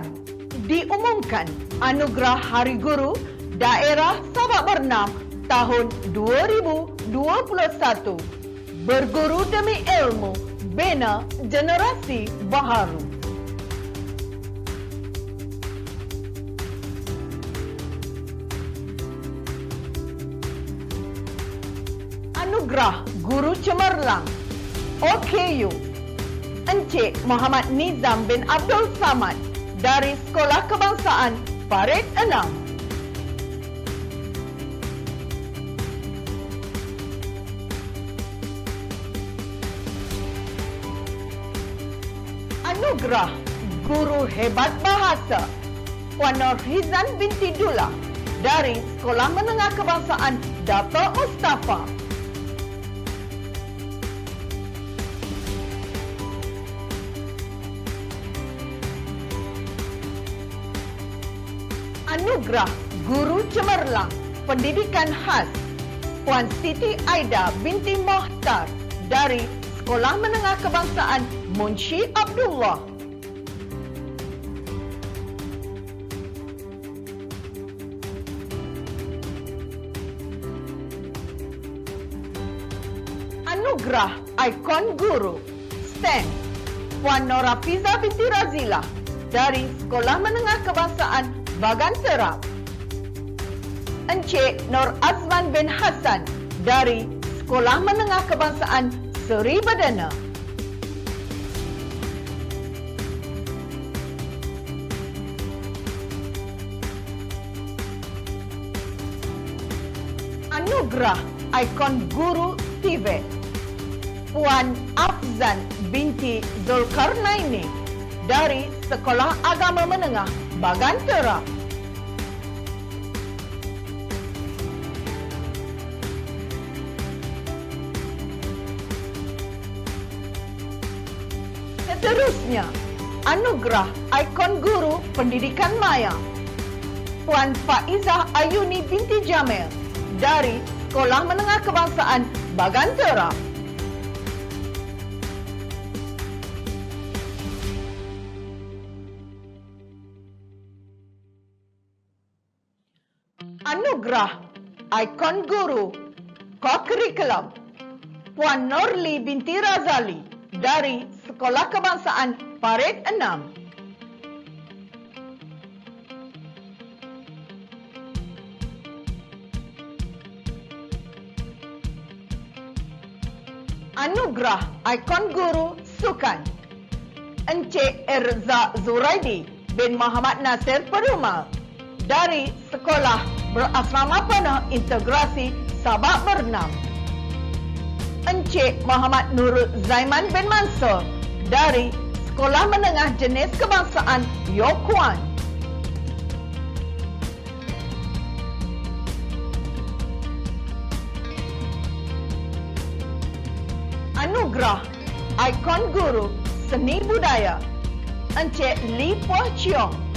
diumumkan Anugerah Hari Guru Daerah Sabak Bernam tahun 2021. Berguru demi ilmu, bina generasi baharu. Anugerah Guru Cemerlang OKU Encik Muhammad Nizam bin Abdul Samad dari Sekolah Kebangsaan Parit 6. Anugerah Guru Hebat Bahasa Puan Nurhizan binti Dullah dari Sekolah Menengah Kebangsaan Dato' Mustafa. Anugerah Guru Cemerlang Pendidikan Khas Puan Siti Aida binti Mohtar dari Sekolah Menengah Kebangsaan Munshi Abdullah. Anugerah Ikon Guru STEM Puan Norafiza binti Razila dari Sekolah Menengah Kebangsaan Bagan Terap. Encik Nur Azman bin Hassan dari Sekolah Menengah Kebangsaan Seri Bedana. Anugerah Ikon Guru Tibet Puan Afzan binti Zulkarnaini dari Sekolah Agama Menengah Bagan Terap. Seterusnya, Anugerah Ikon Guru Pendidikan Maya Puan Faizah Ayuni binti Jamil dari Sekolah Menengah Kebangsaan Bagan Terap. Anugerah Ikon Guru Ko-Kurikulum Puan Norli binti Razali dari Sekolah Kebangsaan Parit 6. Anugerah Ikon Guru Sukan Encik Erza Zuraidi bin Muhammad Nasir Perumal dari Sekolah Berasrama Penuh Integrasi Sabak Bernam. Encik Muhammad Nurul Zaiman bin Mansur dari Sekolah Menengah Jenis Kebangsaan Yokuan. Anugerah Ikon Guru Seni Budaya Encik Li Puah Chiong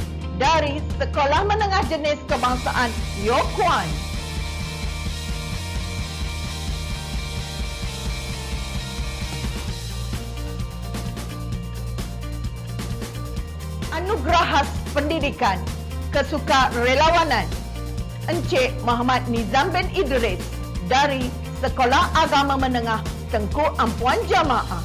dari Sekolah Menengah Jenis Kebangsaan Yokuan. Anugerah Khas Pendidikan Kesukarelawanan Encik Muhammad Nizam bin Idris dari Sekolah Agama Menengah Tengku Ampuan Jamaah.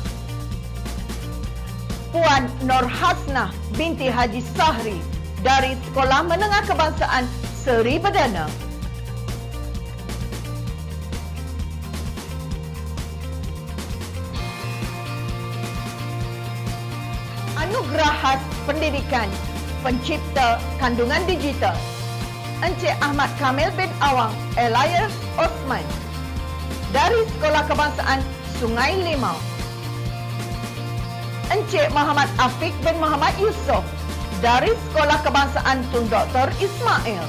Puan Nur Hasnah binti Haji Sahri dari Sekolah Menengah Kebangsaan Seri Bedana. Anugerah khas pendidikan pencipta kandungan digital Encik Ahmad Kamil bin Awang Elias Osman dari Sekolah Kebangsaan Sungai Limau. Encik Muhammad Afiq bin Muhammad Yusof dari Sekolah Kebangsaan Tun Dr. Ismail.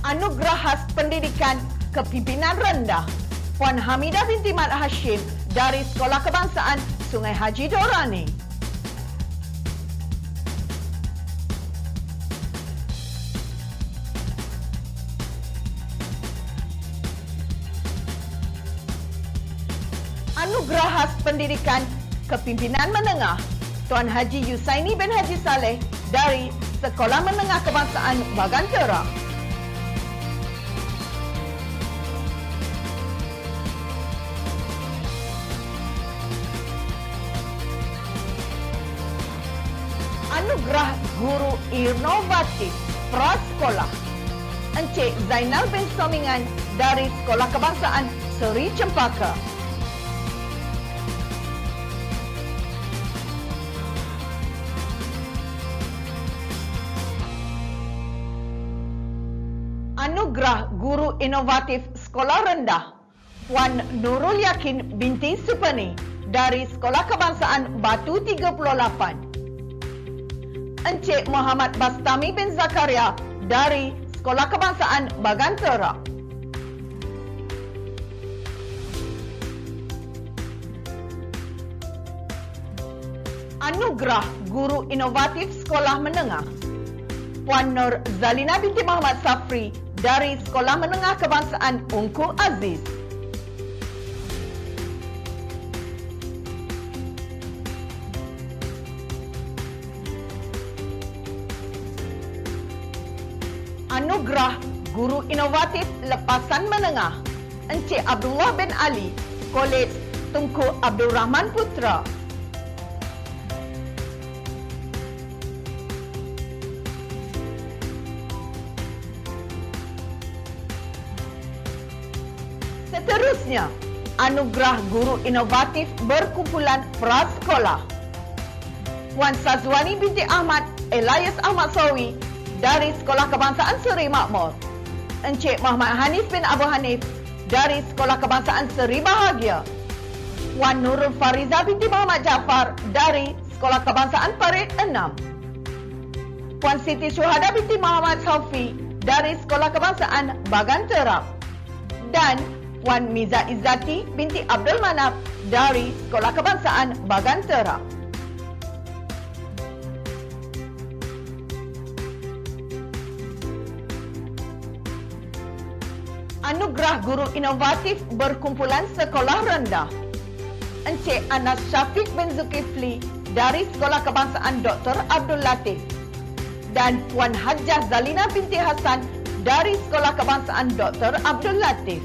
Anugerah khas pendidikan kepimpinan rendah Puan Hamidah binti Mat Hashim dari Sekolah Kebangsaan Sungai Haji Dorani. Anugerah khas pendidikan kepimpinan menengah Tuan Haji Yusaini bin Haji Saleh dari Sekolah Menengah Kebangsaan Bagantera. Anugerah Guru Inovatif Prasekolah Encik Zainal bin Somingan dari Sekolah Kebangsaan Seri Cempaka. Anugerah Guru Inovatif Sekolah Rendah Puan Nurul Yakin binti Supani dari Sekolah Kebangsaan Batu 38. Encik Muhammad Bastami bin Zakaria dari Sekolah Kebangsaan Bagantera. Anugerah Guru Inovatif Sekolah Menengah Puan Nur Zalina binti Muhammad Safri dari Sekolah Menengah Kebangsaan Ungku Aziz. Anugerah Guru Inovatif Lepasan Menengah Encik Abdullah bin Ali Kolej Tunku Abdul Rahman Putra. Seterusnya, Anugerah Guru Inovatif Berkumpulan Prasekolah Puan Sazwani binti Ahmad Elias Ahmad Sawi dari Sekolah Kebangsaan Seri Makmur. Encik Muhammad Hanif bin Abu Hanif dari Sekolah Kebangsaan Seri Bahagia. Puan Nurul Fariza binti Muhammad Jaafar dari Sekolah Kebangsaan Parit 6. Puan Siti Syuhada binti Muhammad Saufi dari Sekolah Kebangsaan Bagantera. Dan Puan Miza Izzati binti Abdul Manaf dari Sekolah Kebangsaan Bagantera. Anugerah Guru Inovatif Berkumpulan Sekolah Rendah Encik Anas Syafiq bin Zulkifli dari Sekolah Kebangsaan Dr. Abdul Latif dan Puan Hajjah Zalina binti Hasan dari Sekolah Kebangsaan Dr. Abdul Latif.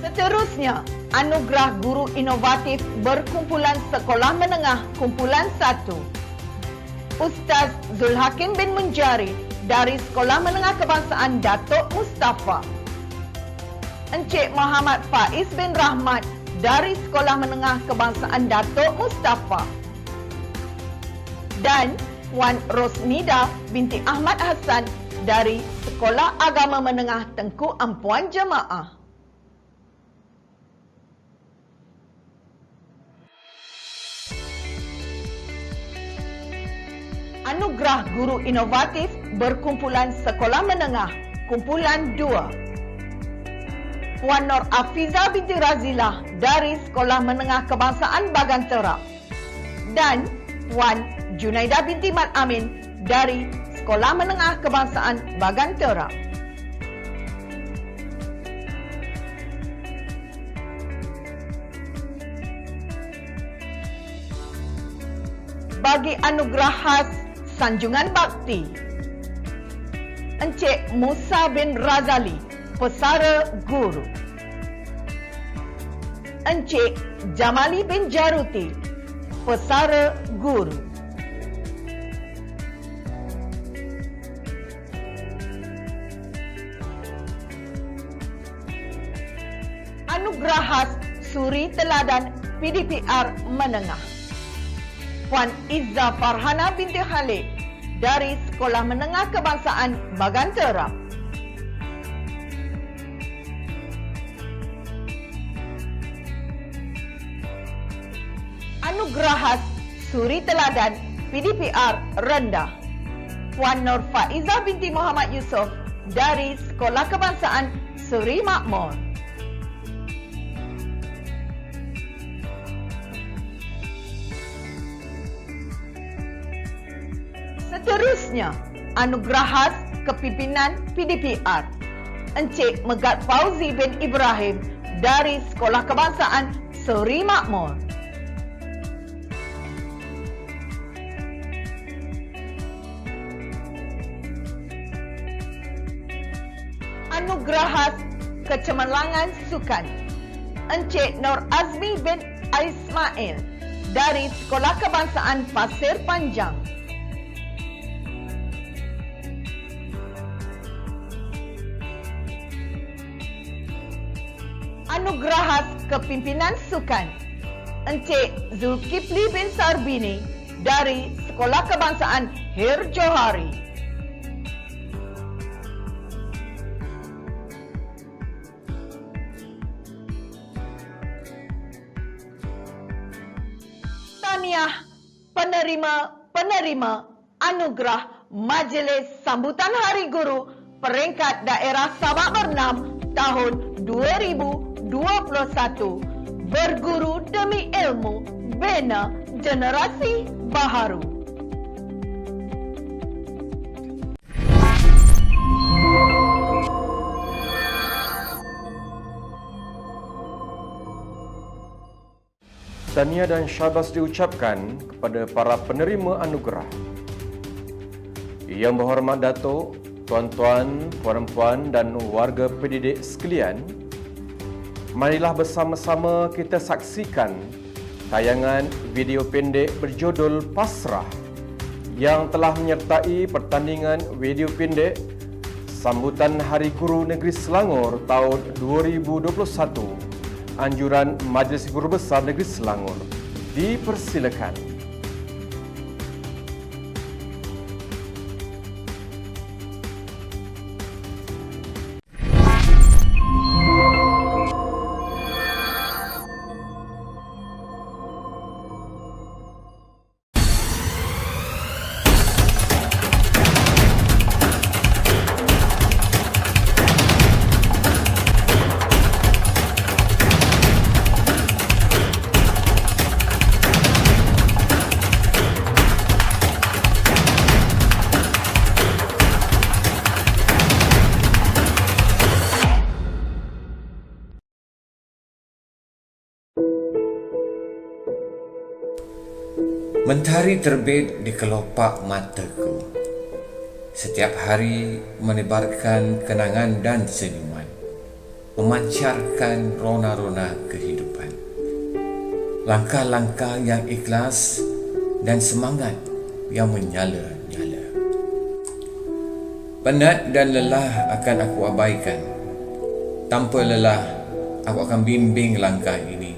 Seterusnya, Anugerah Guru Inovatif Berkumpulan Sekolah Menengah Kumpulan 1 Ustaz Zulhakim bin Munjari dari Sekolah Menengah Kebangsaan Datuk Mustafa. Encik Muhammad Faiz bin Rahmat dari Sekolah Menengah Kebangsaan Datuk Mustafa. Dan Puan Rosnida binti Ahmad Hassan dari Sekolah Agama Menengah Tengku Ampuan Jemaah. Anugerah Guru Inovatif Berkumpulan Sekolah Menengah Kumpulan 2 Puan Nur Afiza binti Razilah dari Sekolah Menengah Kebangsaan Bagantera dan Puan Junaidah binti Mat Amin dari Sekolah Menengah Kebangsaan Bagantera. Bagi anugerah khas Sanjungan Bakti Encik Musa bin Razali, Pesara Guru. Encik Jamali bin Jaruti, Pesara Guru. Anugerah khas Suri Teladan PDPR Menengah. Puan Izzah Farhana binti Khalid dari Sekolah Menengah Kebangsaan Baganterap. Anugerah khas Suri Teladan PDPR Rendah. Puan Nur Faizah binti Muhammad Yusof dari Sekolah Kebangsaan Suri Makmur. Seterusnya, anugerah khas kepimpinan PDPR. Encik Megat Fauzi bin Ibrahim dari Sekolah Kebangsaan Suri Makmur. Anugerah khas kecemerlangan sukan. Encik Nur Azmi bin Ismail dari Sekolah Kebangsaan Pasir Panjang. Anugerah khas kepimpinan sukan. Encik Zulkifli bin Sarbini dari Sekolah Kebangsaan Hir Johari. Tahniah penerima anugerah Majlis Sambutan Hari Guru Peringkat Daerah Sabak Bernam tahun 2021. Berguru demi ilmu, bina generasi baharu. Tahniah dan syabas diucapkan kepada para penerima anugerah. Yang berhormat Datuk, tuan-tuan, puan-puan dan warga pendidik sekalian, marilah bersama-sama kita saksikan tayangan video pendek berjudul Pasrah yang telah menyertai pertandingan video pendek Sambutan Hari Guru Negeri Selangor tahun 2021 anjuran Majlis Guru Besar Negeri Selangor. Dipersilakan. Mentari terbit di kelopak mataku. Setiap hari menebarkan kenangan dan senyuman, memancarkan rona-rona kehidupan. Langkah-langkah yang ikhlas dan semangat yang menyala-nyala. Penat dan lelah akan aku abaikan. Tanpa lelah, aku akan bimbing langkah ini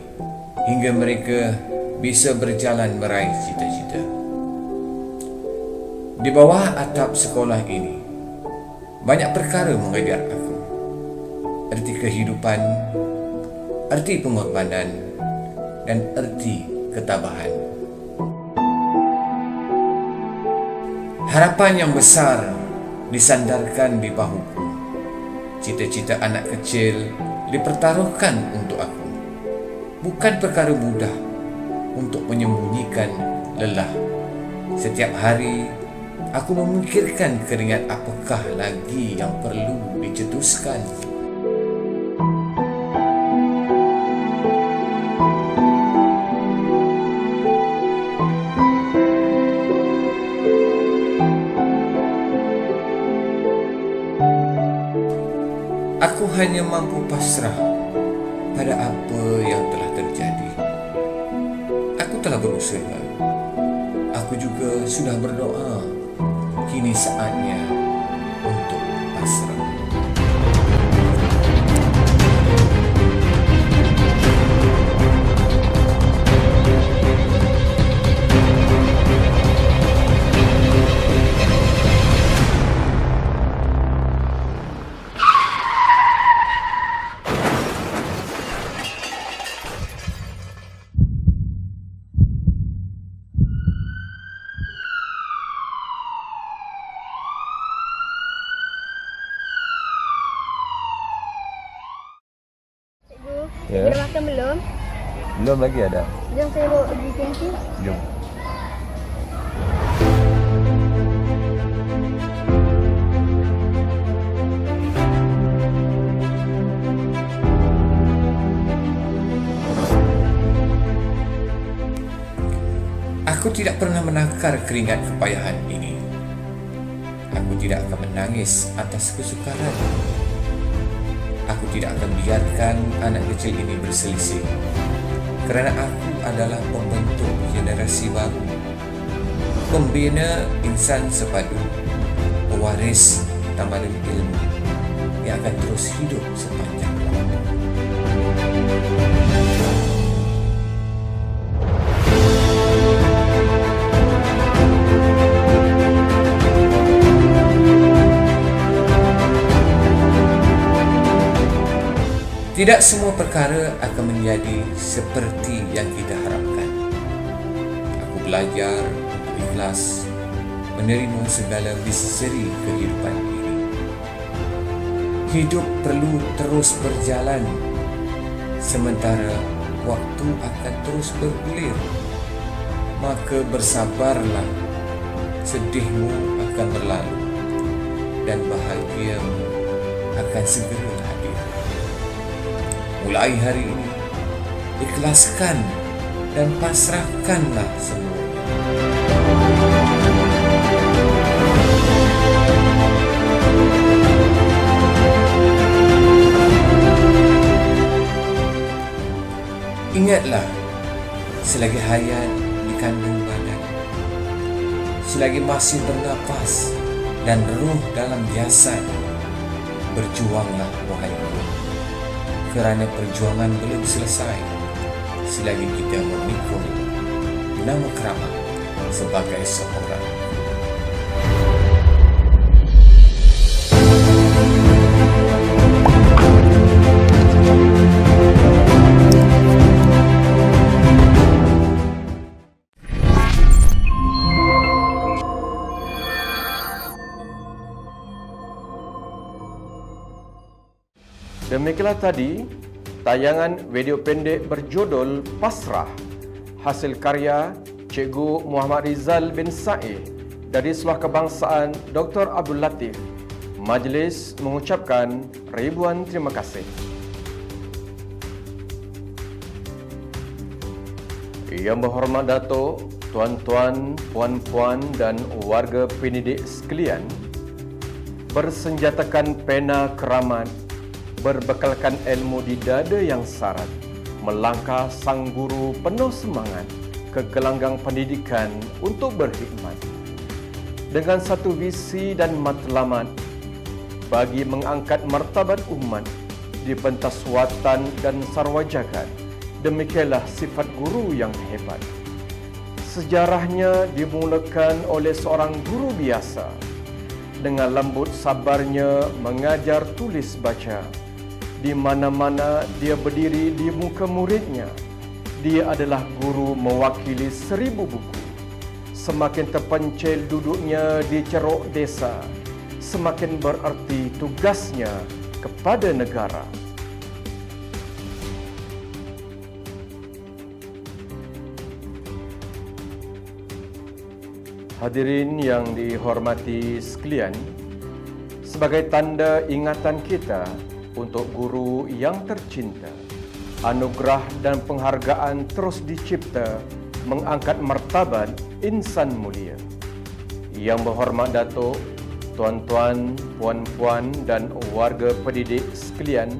hingga mereka bisa berjalan meraih cita-cita. Di bawah atap sekolah ini, banyak perkara mengajar aku. Erti kehidupan, erti pengorbanan, dan erti ketabahan. Harapan yang besar disandarkan di bahuku. Cita-cita anak kecil dipertaruhkan untuk aku. Bukan perkara mudah untuk menyembunyikan lelah. Setiap hari, aku memikirkan keringat apakah lagi yang perlu dicetuskan. Aku hanya mampu pasrah pada apa yang telah terjadi. Aku Aku telah berusaha. Aku juga sudah berdoa. Kini saatnya untuk pasrah. Ya. Dah makan belum? Belum lagi ada. Jom saya bawa pergi kantin. Jom. Aku tidak pernah menakar keringat kepayahan ini. Aku tidak akan menangis atas kesukaran. Aku tidak akan biarkan anak kecil ini berselisih, kerana aku adalah pembentuk generasi baru, pembina insan sepadu, pewaris tamadun ilmu yang akan terus hidup sepanjang waktu. Tidak semua perkara akan menjadi seperti yang kita harapkan. Aku belajar untuk ikhlas menerima segala misteri kehidupan ini. Hidup perlu terus berjalan, sementara waktu akan terus bergulir. Maka bersabarlah, sedihmu akan berlalu dan bahagiamu akan segera hadir. Mulai hari ini, ikhlaskan dan pasrahkanlah semuanya. Ingatlah, selagi hayat di kandung badan, selagi masih bernapas dan ruh dalam jasad, berjuanglah wahai Allah. Kerana perjuangan belum selesai selagi kita memikul nama keramat sebagai seorang. Demikianlah tadi tayangan video pendek berjudul Pasrah, hasil karya Cikgu Muhammad Rizal bin Said dari Sekolah Kebangsaan Dr. Abdul Latif. Majlis mengucapkan ribuan terima kasih. Yang berhormat Datuk, tuan-tuan, puan-puan dan warga pendidik sekalian, bersenjatakan pena keramat, berbekalkan ilmu di dada yang sarat, melangkah sang guru penuh semangat ke gelanggang pendidikan untuk berkhidmat dengan satu visi dan matlamat bagi mengangkat martabat umat di pentas watan dan sarwa jagat. Demikianlah sifat guru yang hebat. Sejarahnya dimulakan oleh seorang guru biasa, dengan lembut sabarnya mengajar tulis baca. Di mana-mana dia berdiri di muka muridnya, dia adalah guru mewakili 1000 buku. Semakin terpencil duduknya di ceruk desa, semakin berarti tugasnya kepada negara. Hadirin yang dihormati sekalian, sebagai tanda ingatan kita untuk guru yang tercinta, anugerah dan penghargaan terus dicipta mengangkat martabat insan mulia. Yang berhormat Datuk, tuan-tuan, puan-puan dan warga pendidik sekalian,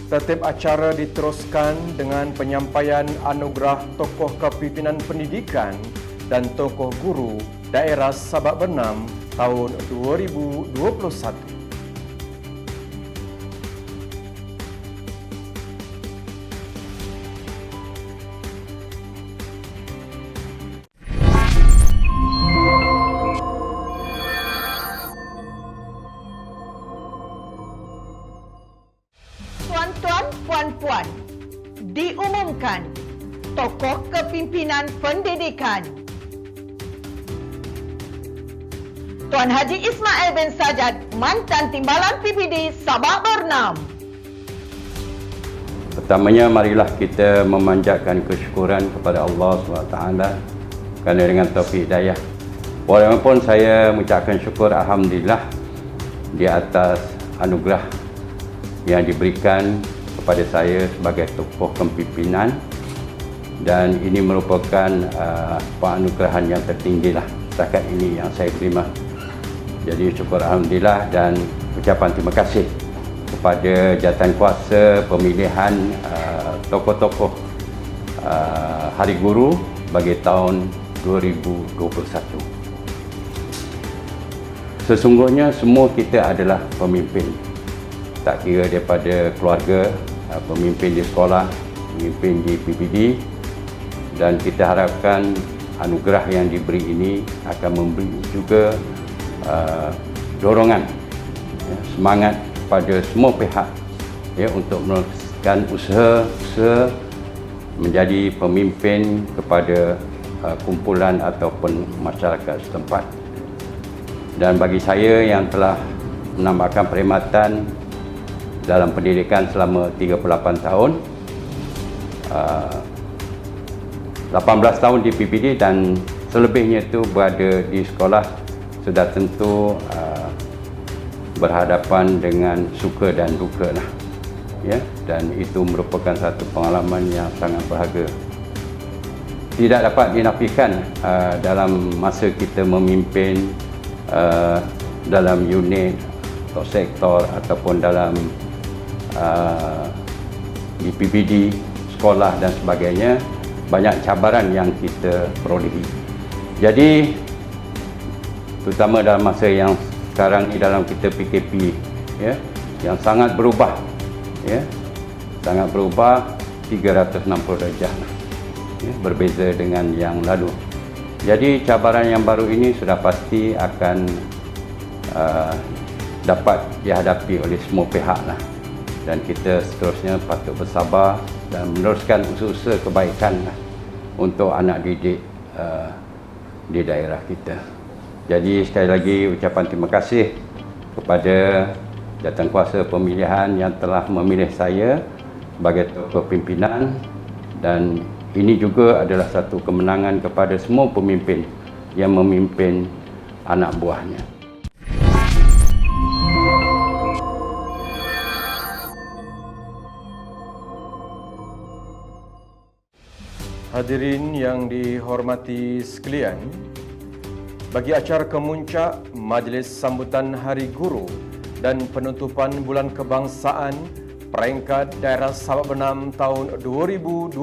Tertib acara diteruskan dengan penyampaian anugerah tokoh kepimpinan pendidikan dan tokoh guru daerah Sabak Bernam tahun 2021. Tuan-tuan, puan-puan, diumumkan tokoh kepimpinan pendidikan. Tuan Haji Ismail bin Sajad, mantan Timbalan PPD Sabak Bernam. Pertamanya, marilah kita memanjatkan kesyukuran kepada Allah SWT kerana dengan taufik hidayah. Walaupun saya mengucapkan syukur Alhamdulillah di atas anugerah yang diberikan kepada saya sebagai tokoh kepimpinan, dan ini merupakan penganugerahan yang tertinggilah setakat ini yang saya terima. Jadi syukur Alhamdulillah dan ucapan terima kasih kepada jawatankuasa pemilihan tokoh-tokoh Hari Guru bagi tahun 2021. Sesungguhnya semua kita adalah pemimpin, tak kira daripada keluarga, pemimpin di sekolah, pemimpin di PPD, dan kita harapkan anugerah yang diberi ini akan memberi juga dorongan, semangat pada semua pihak untuk meneruskan usaha menjadi pemimpin kepada kumpulan ataupun masyarakat setempat. Dan bagi saya yang telah menambahkan perkhidmatan dalam pendidikan selama 38 tahun, 18 tahun di PPD dan selebihnya itu berada di sekolah, sudah tentu berhadapan dengan suka dan duka lah, dan itu merupakan satu pengalaman yang sangat berharga. Tidak dapat dinafikan dalam masa kita memimpin dalam unit atau sektor ataupun dalam di PPD, sekolah dan sebagainya, banyak cabaran yang kita perolehi. Jadi terutama dalam masa yang sekarang ini dalam kita PKP yang sangat berubah, sangat berubah 360 darjah, berbeza dengan yang lalu. Jadi cabaran yang baru ini sudah pasti akan dapat dihadapi oleh semua pihak lah. Dan kita seterusnya patut bersabar dan meneruskan usaha-usaha kebaikan lah untuk anak didik di daerah kita. Jadi sekali lagi ucapan terima kasih kepada jawatankuasa pemilihan yang telah memilih saya sebagai tokoh pimpinan, dan ini juga adalah satu kemenangan kepada semua pemimpin yang memimpin anak buahnya. Hadirin yang dihormati sekalian, bagi acara kemuncak Majlis Sambutan Hari Guru dan penutupan Bulan Kebangsaan peringkat daerah Sabak Bernam tahun 2021,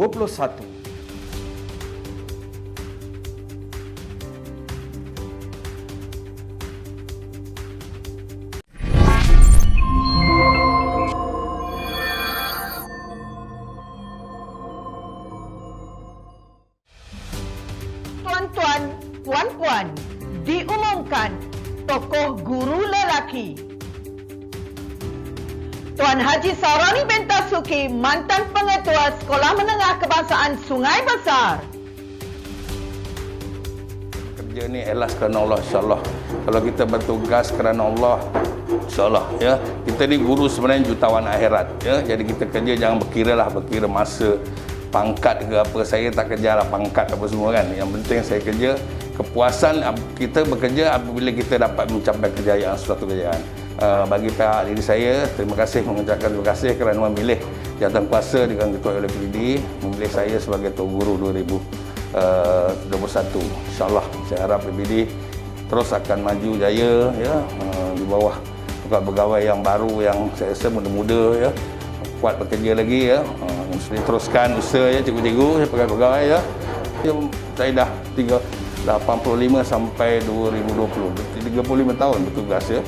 Tuan-tuan, puan-puan, diumumkan tokoh guru lelaki. Tuan Haji Saurani bin Tasuki, mantan pengetua Sekolah Menengah Kebangsaan Sungai Besar. Kerja ni ikhlas kerana Allah, insyaAllah. Kalau kita bertugas kerana Allah, insyaAllah, kita ni guru sebenarnya jutawan akhirat, Jadi kita kerja jangan berkira masa, pangkat ke apa. Saya tak kerjalah pangkat apa semua kan. Yang penting saya kerja, kepuasan kita bekerja apabila kita dapat mencapai kejayaan, suatu kejayaan. Bagi pihak diri saya, terima kasih, mengucapkan terima kasih kerana memilih jawatankuasa dengan Ketua oleh PPD, memilih saya sebagai Tok Guru 2021. InsyaAllah saya harap PPD terus akan maju jaya di bawah pegawai yang baru yang saya rasa muda-muda kuat bekerja lagi ya. Mesti teruskan usaha ya cikgu-cikgu, pegawai-pegawai ya. Saya dah 85 sampai 2020, 35 tahun bertugas ya.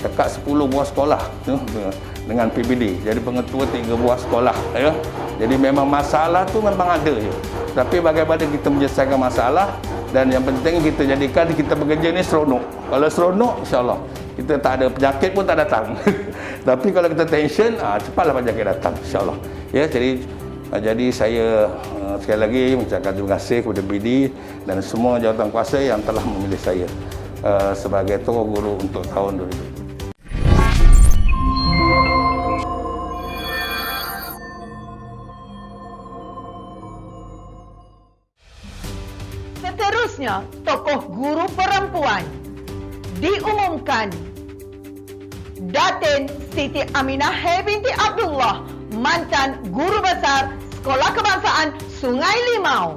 Dekat 10 buah sekolah ya, dengan PBD. Jadi pengetua 3 buah sekolah ya. Jadi memang masalah tu memang ada je. Tapi bagaimana kita menyelesaikan masalah, dan yang penting kita jadikan kita bekerja ni seronok. Kalau seronok, insya-Allah kita tak ada penyakit pun tak datang. Tapi kalau kita tension, cepatlah penyakit datang, insya-Allah. Ya, jadi saya sekali lagi mengucapkan terima kasih kepada BD dan semua jawatan kuasa yang telah memilih saya sebagai tokoh guru untuk tahun 2020. Seterusnya, tokoh guru perempuan diumumkan Datin Siti Aminah binti Abdullah, mantan guru besar Sekolah Kebangsaan Sungai Limau.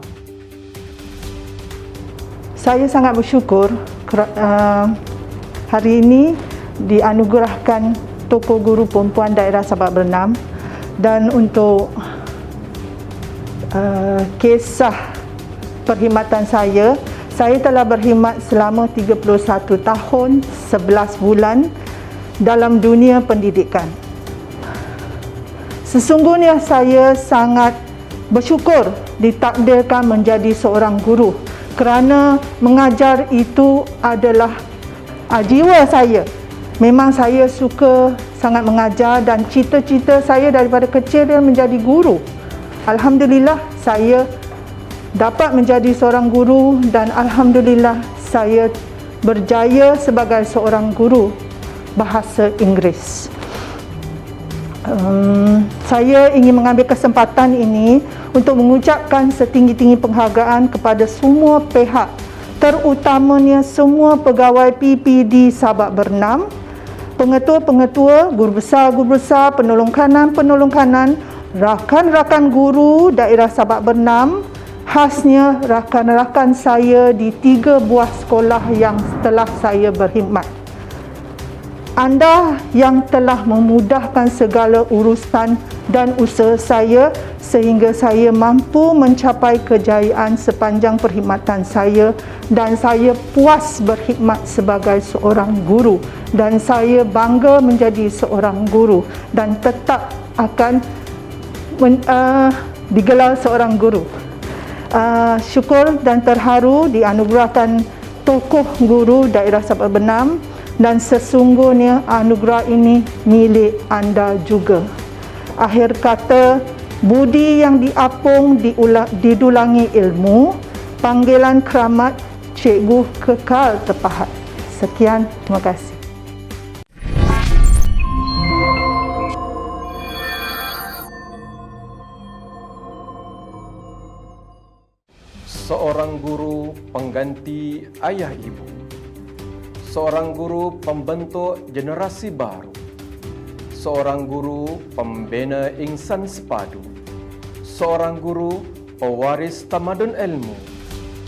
Saya sangat bersyukur hari ini dianugerahkan tokoh guru perempuan daerah Sabak Bernam, dan untuk kisah perkhidmatan saya telah berkhidmat selama 31 tahun 11 bulan dalam dunia pendidikan. Sesungguhnya saya sangat bersyukur ditakdirkan menjadi seorang guru, kerana mengajar itu adalah jiwa saya. Memang saya suka sangat mengajar dan cita-cita saya daripada kecil dia menjadi guru. Alhamdulillah saya dapat menjadi seorang guru, dan alhamdulillah saya berjaya sebagai seorang guru bahasa Inggeris. Saya ingin mengambil kesempatan ini untuk mengucapkan setinggi-tinggi penghargaan kepada semua pihak, terutamanya semua pegawai PPD Sabak Bernam, pengetua-pengetua, guru besar, penolong kanan, rakan-rakan guru daerah Sabak Bernam, khasnya rakan-rakan saya di 3 buah sekolah yang telah saya berkhidmat. Anda yang telah memudahkan segala urusan dan usaha saya sehingga saya mampu mencapai kejayaan sepanjang perkhidmatan saya, dan saya puas berkhidmat sebagai seorang guru, dan saya bangga menjadi seorang guru dan tetap akan digelar seorang guru. Syukur dan terharu dianugerahkan tokoh guru daerah Sabak Bernam, dan sesungguhnya anugerah ini milik anda juga. Akhir kata, budi yang diapung didulangi ilmu, panggilan keramat cikgu kekal terpahat. Sekian, terima kasih. Seorang guru pengganti ayah ibu. Seorang guru pembentuk generasi baru. Seorang guru pembina insan sepadu. Seorang guru pewaris tamadun ilmu.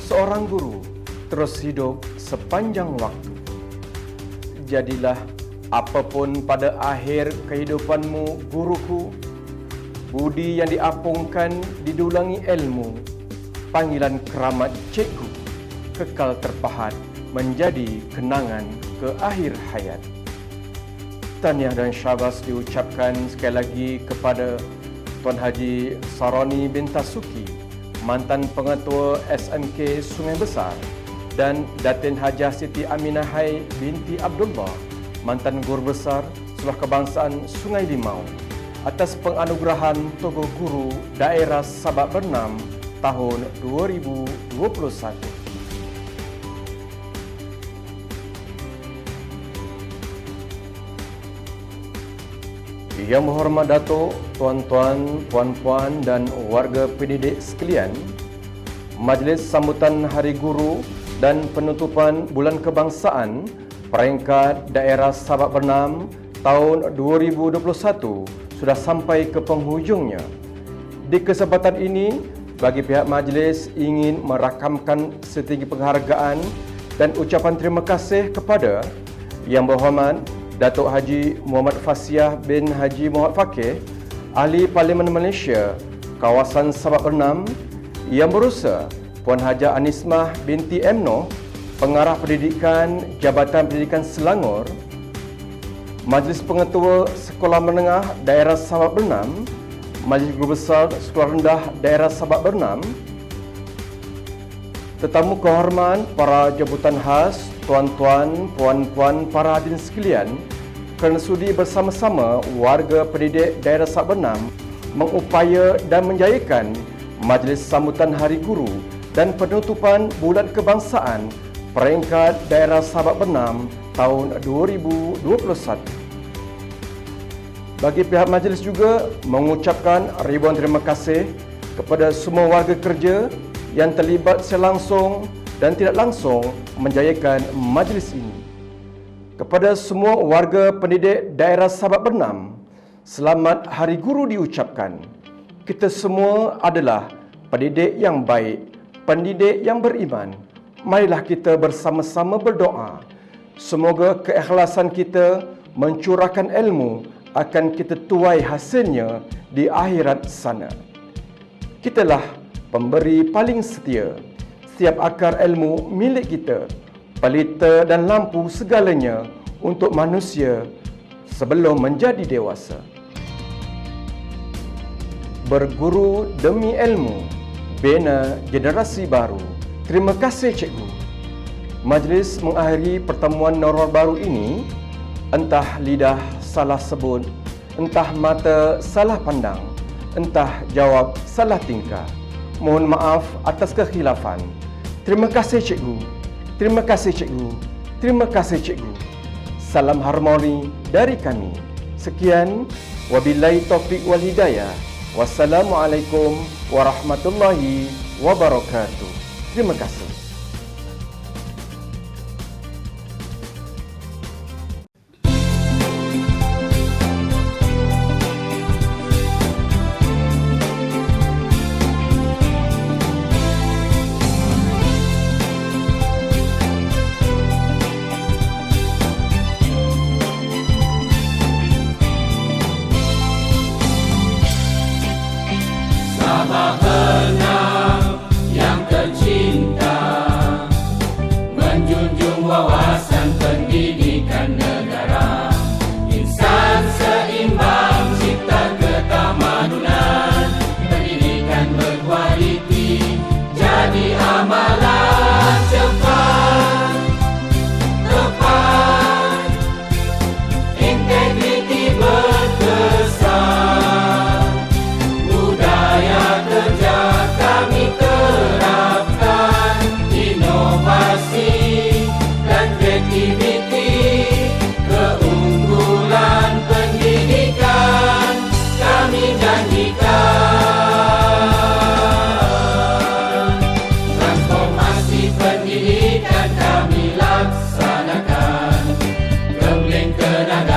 Seorang guru terus hidup sepanjang waktu. Jadilah apapun pada akhir kehidupanmu, guruku. Budi yang diapungkan didulangi ilmu, panggilan keramat cikgu kekal terpahat menjadi kenangan ke akhir hayat. Tahniah dan syabas diucapkan sekali lagi kepada Tuan Haji Saroni bin Tasuki, mantan pengetua SMK Sungai Besar, dan Datin Hajah Siti Aminah binti Abdullah, mantan guru besar Sekolah Kebangsaan Sungai Limau, atas penganugerahan tokoh guru daerah Sabak Bernam tahun 2021. Yang berhormat Datuk, tuan-tuan, puan-puan dan warga pendidik sekalian, Majlis Sambutan Hari Guru dan Penutupan Bulan Kebangsaan peringkat daerah Sabak Bernam tahun 2021 sudah sampai ke penghujungnya. Di kesempatan ini, bagi pihak majlis ingin merakamkan setinggi penghargaan dan ucapan terima kasih kepada Yang Berhormat Datuk Haji Muhammad Fasiah bin Haji Muhammad Fakih, Ahli Parlimen Malaysia kawasan Sabak Bernam yang berusaha Puan Haja Anismah binti MNO, Pengarah Pendidikan Jabatan Pendidikan Selangor, Majlis Pengetua Sekolah Menengah Daerah Sabak Bernam, Majlis Guru Besar Sekolah Rendah Daerah Sabak Bernam, tetamu kehormatan para jemputan khas, tuan-tuan, puan-puan, para hadirin sekalian, kerana sudi bersama-sama warga pendidik daerah Sabak Bernam mengupaya dan menjayakan Majlis Sambutan Hari Guru dan penutupan Bulan Kebangsaan peringkat daerah Sabak Bernam tahun 2021. Bagi pihak majlis juga mengucapkan ribuan terima kasih kepada semua warga kerja yang terlibat secara langsung dan tidak langsung menjayakan majlis ini. Kepada semua warga pendidik daerah Sabak Bernam, selamat Hari Guru diucapkan. Kita semua adalah pendidik yang baik, pendidik yang beriman. Marilah kita bersama-sama berdoa. Semoga keikhlasan kita mencurahkan ilmu akan kita tuai hasilnya di akhirat sana. Kitalah pemberi paling setia. Setiap akar ilmu milik kita. Pelita dan lampu segalanya untuk manusia sebelum menjadi dewasa. Berguru demi ilmu, bina generasi baru. Terima kasih cikgu. Majlis mengakhiri pertemuan normal baru ini, entah lidah salah sebut, entah mata salah pandang, entah jawab salah tingkah. Mohon maaf atas kekhilafan. Terima kasih cikgu. Terima kasih cikgu. Terima kasih cikgu. Salam harmoni dari kami. Sekian, wabillahi taufiq wal hidayah. Wassalamualaikum warahmatullahi wabarakatuh. Terima kasih. Sabak Bernam yang tercinta, menjunjung wawasan pendidikan negara, insan seimbang cipta ketamadunan, pendidikan berkualiti jadi amalan cepat, tepat, integriti berkesan, budaya kerja kami terapkan, inovasi dan kreativiti, keunggulan pendidikan kami janjikan. Transformasi pendidikan kami laksanakan, gembling tenaga